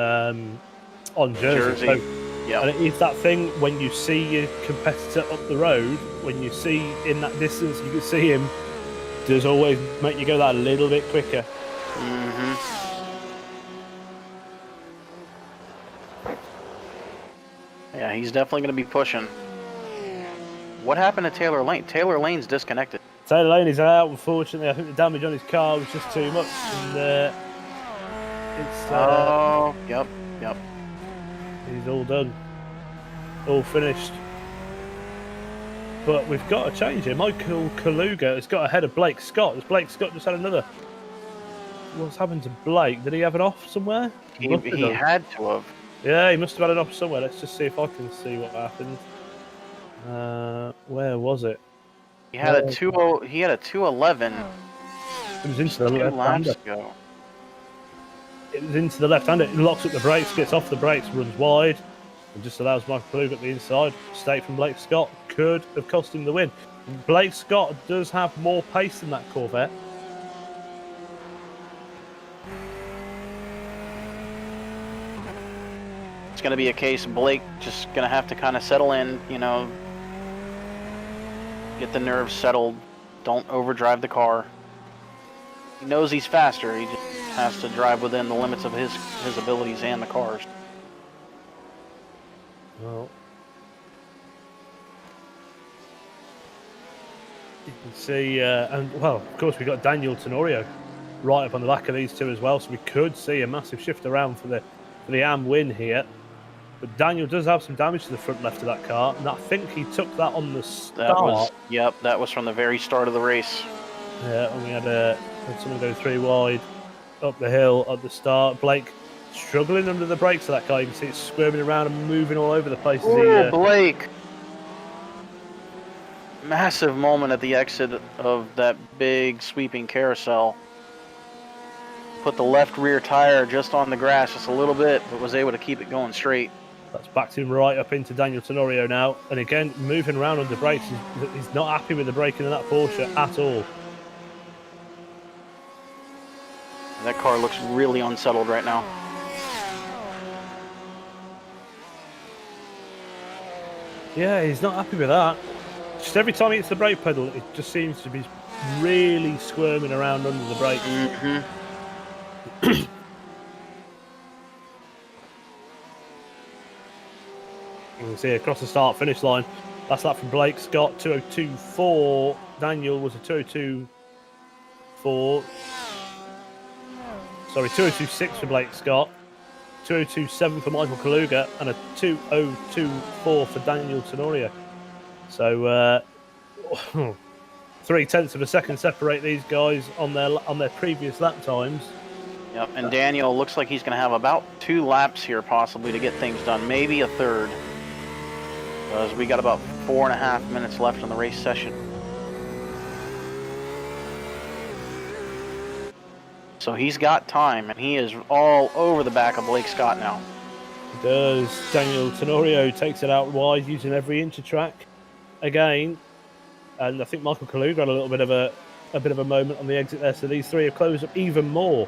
Jersey. So, yeah. And it's that thing when you see your competitor up the road, when you see in that distance, you can see him, does always make you go that a little bit quicker. Mm-hmm. Yeah, he's definitely going to be pushing. What happened to Taylor Lane? Taylor Lane's disconnected. Taylor Lane is out, unfortunately. I think the damage on his car was just too much. And yep. He's all done. All finished. But we've got a change here. Michael Kaluga has got ahead of Blake Scott. Has Blake Scott just had another? What's happened to Blake? Did he have an off somewhere? He had to have. Yeah, he must have had an off somewhere. Let's just see if I can see what happened. Where was it? He had a 2:11. It was into the left-hander. It was into the left-hander. It locks up the brakes, gets off the brakes, runs wide, and just allows Michael Kaluga at the inside. Mistake from Blake Scott could have cost him the win. Blake Scott does have more pace than that Corvette. It's going to be a case of Blake just going to have to kind of settle in, get the nerves settled. Don't overdrive the car. He knows he's faster. He just has to drive within the limits of his abilities and the cars. Well, you can see, of course, we've got Daniel Tenorio right up on the back of these two as well, so we could see a massive shift around for the AM win here. But Daniel does have some damage to the front left of that car, and I think he took that on the start. That was from the very start of the race. Yeah, and we had someone go 3 wide up the hill at the start. Blake struggling under the brakes of that car. You can see it squirming around and moving all over the place. Blake! Massive moment at the exit of that big sweeping carousel. Put the left rear tire just on the grass just a little bit, but was able to keep it going straight. That's backed him right up into Daniel Tenorio now. And again, moving around under brakes. He's not happy with the braking in that Porsche at all. That car looks really unsettled right now. Yeah, he's not happy with that. Just every time he hits the brake pedal, it just seems to be really squirming around under the brakes. Mm-hmm. You can see across the start-finish line. That's that from Blake Scott, 2:02.4. Daniel was a 2:02.4. Sorry, 2:02.6 for Blake Scott, 2:02.7 for Michael Kaluga, and a 2:02.4 for Daniel Tenorio. So 0.3 of a second separate these guys on their previous lap times. Yep, and Daniel looks like he's going to have about 2 laps here possibly to get things done, maybe a third. Because we got about 4.5 minutes left in the race session. So he's got time, and he is all over the back of Blake Scott now. He does. Daniel Tenorio takes it out wide, using every inch of track again. And I think Michael Kaluga had a little bit of a moment on the exit there. So these three have closed up even more.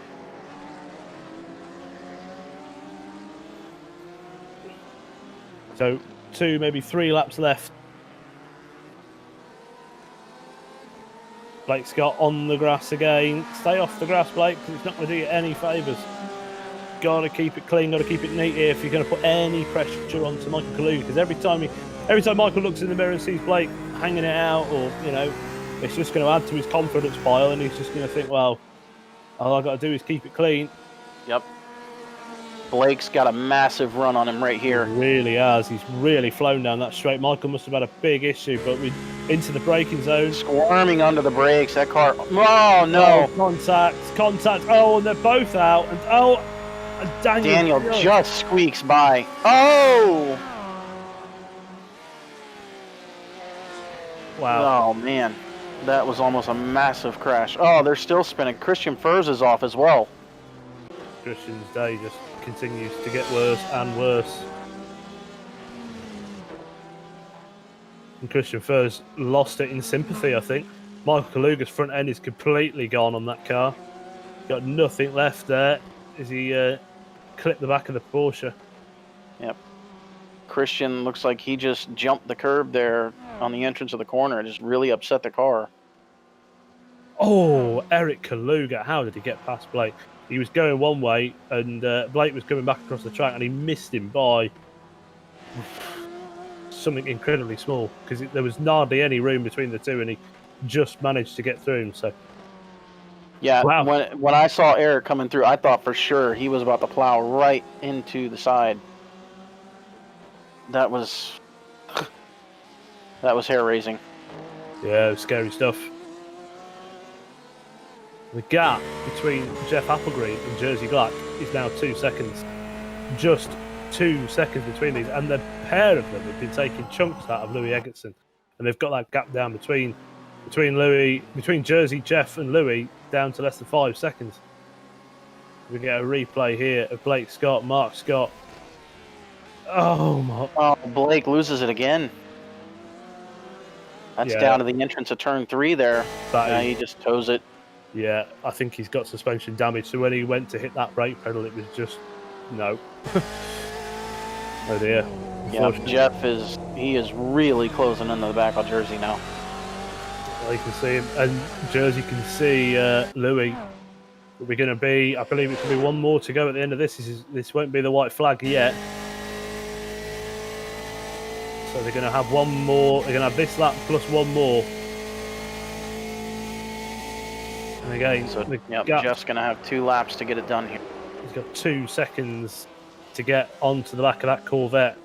So 2, maybe 3 laps left. Blake Scott on the grass again. Stay off the grass, Blake, because it's not going to do you any favours. Got to keep it clean, got to keep it neat here if you're going to put any pressure onto Michael Kaluga. Because every time Michael looks in the mirror and sees Blake hanging it out, or it's just going to add to his confidence pile, and he's just going to think, well, all I've got to do is keep it clean. Yep. Blake's got a massive run on him right here. He really has. He's really flown down that straight. Michael must have had a big issue, but we're into the braking zone. Squirming under the brakes. That car. Oh, no. Oh, contact. Oh, and they're both out. And Daniel just squeaks by. Oh! Wow. Oh, man. That was almost a massive crash. Oh, they're still spinning. Christian Furs is off as well. Christian's day just continues to get worse and worse. And Christian Furs lost it in sympathy, I think. Michael Kaluga's front end is completely gone on that car. Got nothing left there as he clipped the back of the Porsche. Yep. Christian looks like he just jumped the curb there on the entrance of the corner. It just really upset the car. Oh, Eric Kaluga. How did he get past Blake? He was going one way, and Blake was coming back across the track, and he missed him by something incredibly small, because there was hardly any room between the two, and he just managed to get through him. So, yeah, wow. When I saw Eric coming through, I thought for sure he was about to plow right into the side. That was hair-raising. Yeah, it was scary stuff. The gap between Jeff Applegreen and Jersey Black is now 2 seconds. Just 2 seconds between these. And the pair of them have been taking chunks out of Louis Eggertson. And they've got that gap down between Jersey, Jeff and Louis down to less than 5 seconds. We get a replay here of Blake Scott, Mark Scott. Oh, my. Oh, Blake loses it again. That's down to the entrance of turn 3 there. He just toes it. Yeah, I think he's got suspension damage. So when he went to hit that brake pedal, it was just no. Oh dear. Yeah, Jeff is really closing into the back of Jersey now. Well, you can see him, and Jersey can see Louis. We're going to be, I believe it's going to be one more to go at the end of this. This won't be the white flag yet. So they're going to have one more. They're going to have this lap plus one more. And again, so Jeff's going to have 2 laps to get it done here. He's got 2 seconds to get onto the back of that Corvette.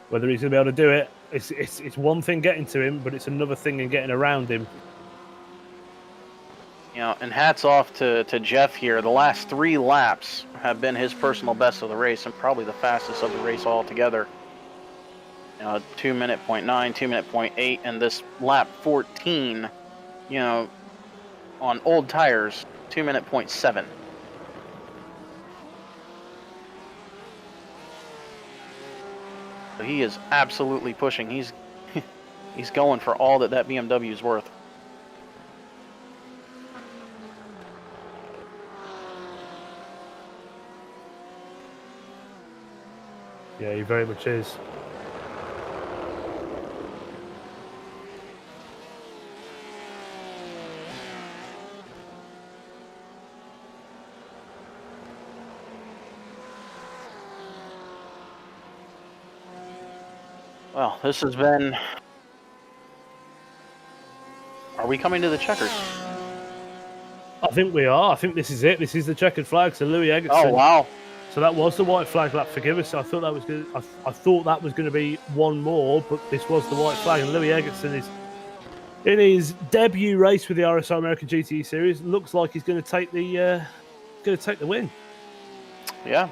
Whether he's going to be able to do it, it's one thing getting to him, but it's another thing in getting around him. And hats off to Jeff here. The last 3 laps have been his personal best of the race, and probably the fastest of the race altogether. 2-minute 0.9, 2-minute 0.8, and this lap 14, on old tires, 2-minute 0.7. So he is absolutely pushing. He's going for all that BMW is worth. Yeah, he very much is. Well, this has been... Are we coming to the checkers? I think we are. I think this is it. This is the checkered flag. So Louis Eggertson. Oh, wow. So that was the white flag lap. Forgive us. I thought that was good. I thought that was going to be one more, but this was the white flag. And Louis Eggertson is in his debut race with the RSI American GTE Series. Looks like he's going to take the win. Yeah.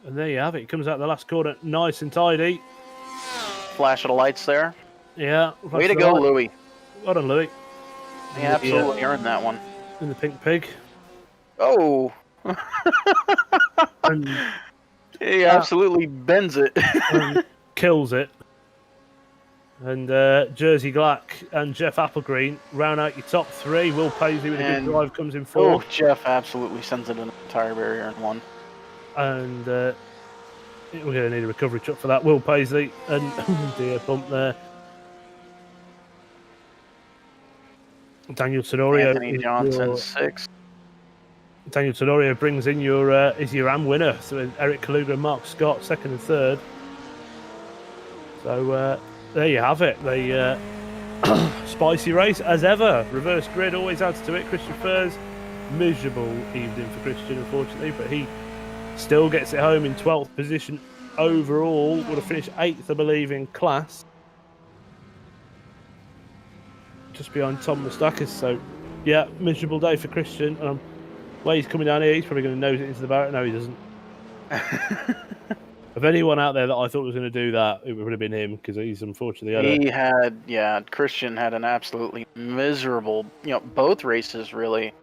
And there you have it. He comes out the last corner nice and tidy. Flash of the lights there. Yeah. Way to go, Louis. Well done, Louis. He absolutely earned that one. In the pink pig. Oh. And he absolutely bends it. and kills it. And Jersey Glack and Jeff Applegreen round out your top three. Will Paisley with a good drive comes in fourth. Oh, Jeff absolutely sends it an entire barrier in one. And we're going to need a recovery truck for that. Will Paisley and dear bump there. Daniel Tenorio. Anthony Johnson, 6. Daniel Tenorio brings in your AM winner. So Eric Kaluga and Mark Scott, second and third. So there you have it. The spicy race as ever. Reverse grid always adds to it. Christian Furze, miserable evening for Christian, unfortunately, but he still gets it home in 12th position overall. Would have finished 8th, I believe, in class. Just behind Tom Mustakis. So, yeah, miserable day for Christian. Where he's coming down here, he's probably going to nose it into the barrier. No, he doesn't. Of anyone out there that I thought was going to do that, it would have been him, because he's unfortunately Christian had an absolutely miserable, both races really.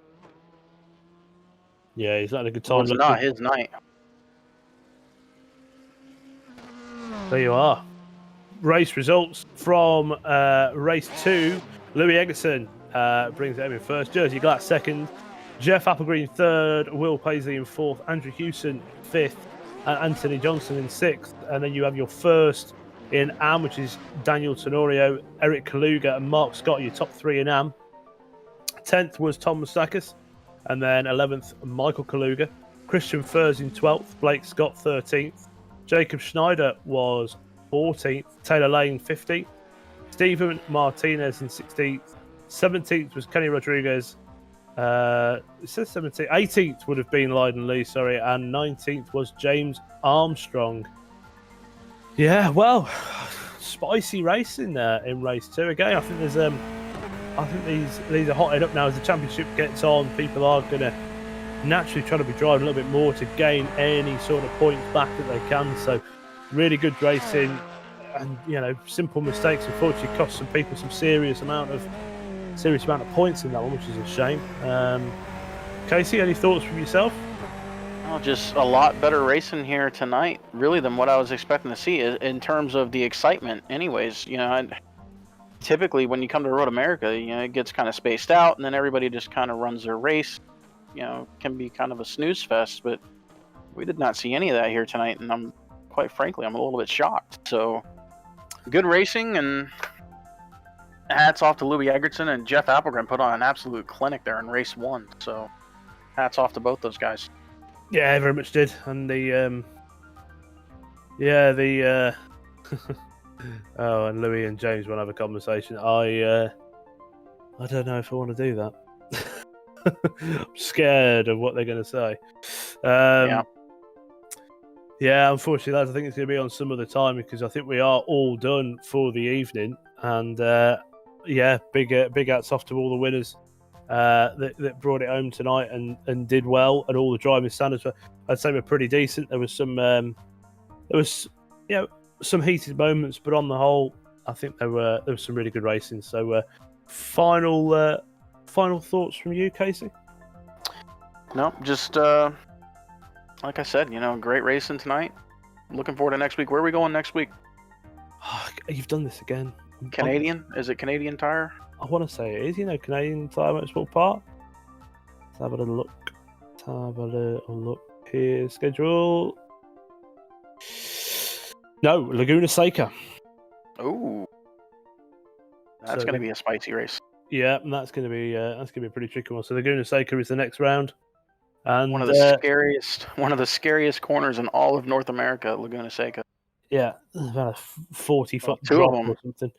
Yeah, he's not had a good time. It was not his night. There you are. Race results from race 2. Louis Eggerson brings it home in first. Jersey Glass second. Jeff Applegreen third. Will Paisley in fourth. Andrew Hewson fifth. And Anthony Johnson in sixth. And then you have your first in AM, which is Daniel Tenorio, Eric Kaluga, and Mark Scott, your top three in AM. 10th was Tom Mustakis. And then 11th, Michael Kaluga. Christian Furze in 12th. Blake Scott 13th. Jacob Schneider was 14th. Taylor Lane 15th. Stephen Martinez in 16th. 17th was Kenny Rodriguez. It says 17th. 18th would have been Lyden Lee, sorry. And 19th was James Armstrong. Yeah, well, spicy racing in race 2 again. I think there's I think these are hotting up now as the championship gets on. People are going to naturally try to be driving a little bit more to gain any sort of points back that they can. So really good racing, and simple mistakes unfortunately cost some people some serious amount of points in that one, which is a shame. Casey, any thoughts from yourself? Oh, just a lot better racing here tonight, really, than what I was expecting to see in terms of the excitement. Anyways, typically when you come to Road America, it gets kind of spaced out, and then everybody just kind of runs their race. Can be kind of a snooze fest, but we did not see any of that here tonight, and quite frankly, I'm a little bit shocked. So, good racing, and hats off to Louis Eggerson and Jeff Applegreen put on an absolute clinic there in race 1. So, hats off to both those guys. Yeah, very much did. And and Louis and James want to have a conversation. I don't know if I want to do that. I'm scared of what they're going to say. Yeah, unfortunately, lads, I think it's going to be on some other time, because I think we are all done for the evening. And big hats off to all the winners that brought it home tonight and did well, and all the driving standards I'd say were pretty decent. There was some some heated moments, but on the whole, I think there was some really good racing. So final thoughts from you, Casey? No, just like I said, great racing tonight. Looking forward to next week. Where are we going next week? Oh, you've done this again. Canadian? Is it Canadian Tire? I want to say it is, Canadian Tire Motorsport Park. Let's have a little look here. Schedule. No, Laguna Seca. Oh, that's going to be a spicy race. Yeah, and that's going to be a pretty tricky one. So Laguna Seca is the next round, and one of the scariest corners in all of North America, Laguna Seca. Yeah, about a 40-foot two drop of them or something.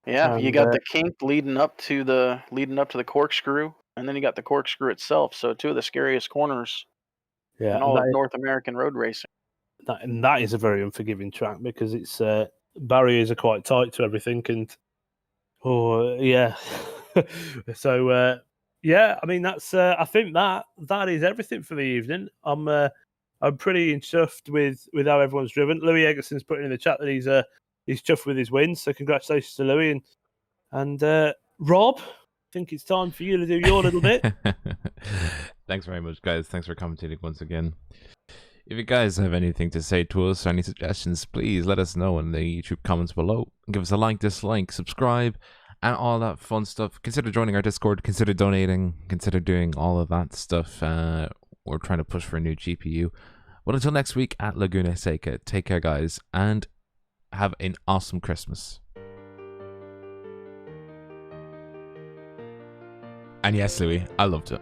Yeah, you got the kink leading up to the corkscrew, and then you got the corkscrew itself. So two of the scariest corners in all of North American road racing. That is a very unforgiving track, because its barriers are quite tight to everything, and so I mean that's I think that is everything for the evening. I'm pretty chuffed with how everyone's driven. Louis Eggerson's putting in the chat that he's chuffed with his wins, so congratulations to Louis and Rob. think it's time for you to do your little bit. Thanks very much, guys. Thanks for commentating once again. If you guys have anything to say to us or any suggestions, please let us know in the YouTube comments below. Give us a like, dislike, subscribe, and all that fun stuff. Consider joining our Discord, consider donating, consider doing all of that stuff. We're trying to push for a new GPU. But until next week at Laguna Seca, take care, guys, and have an awesome Christmas. And yes, Louis, I loved it.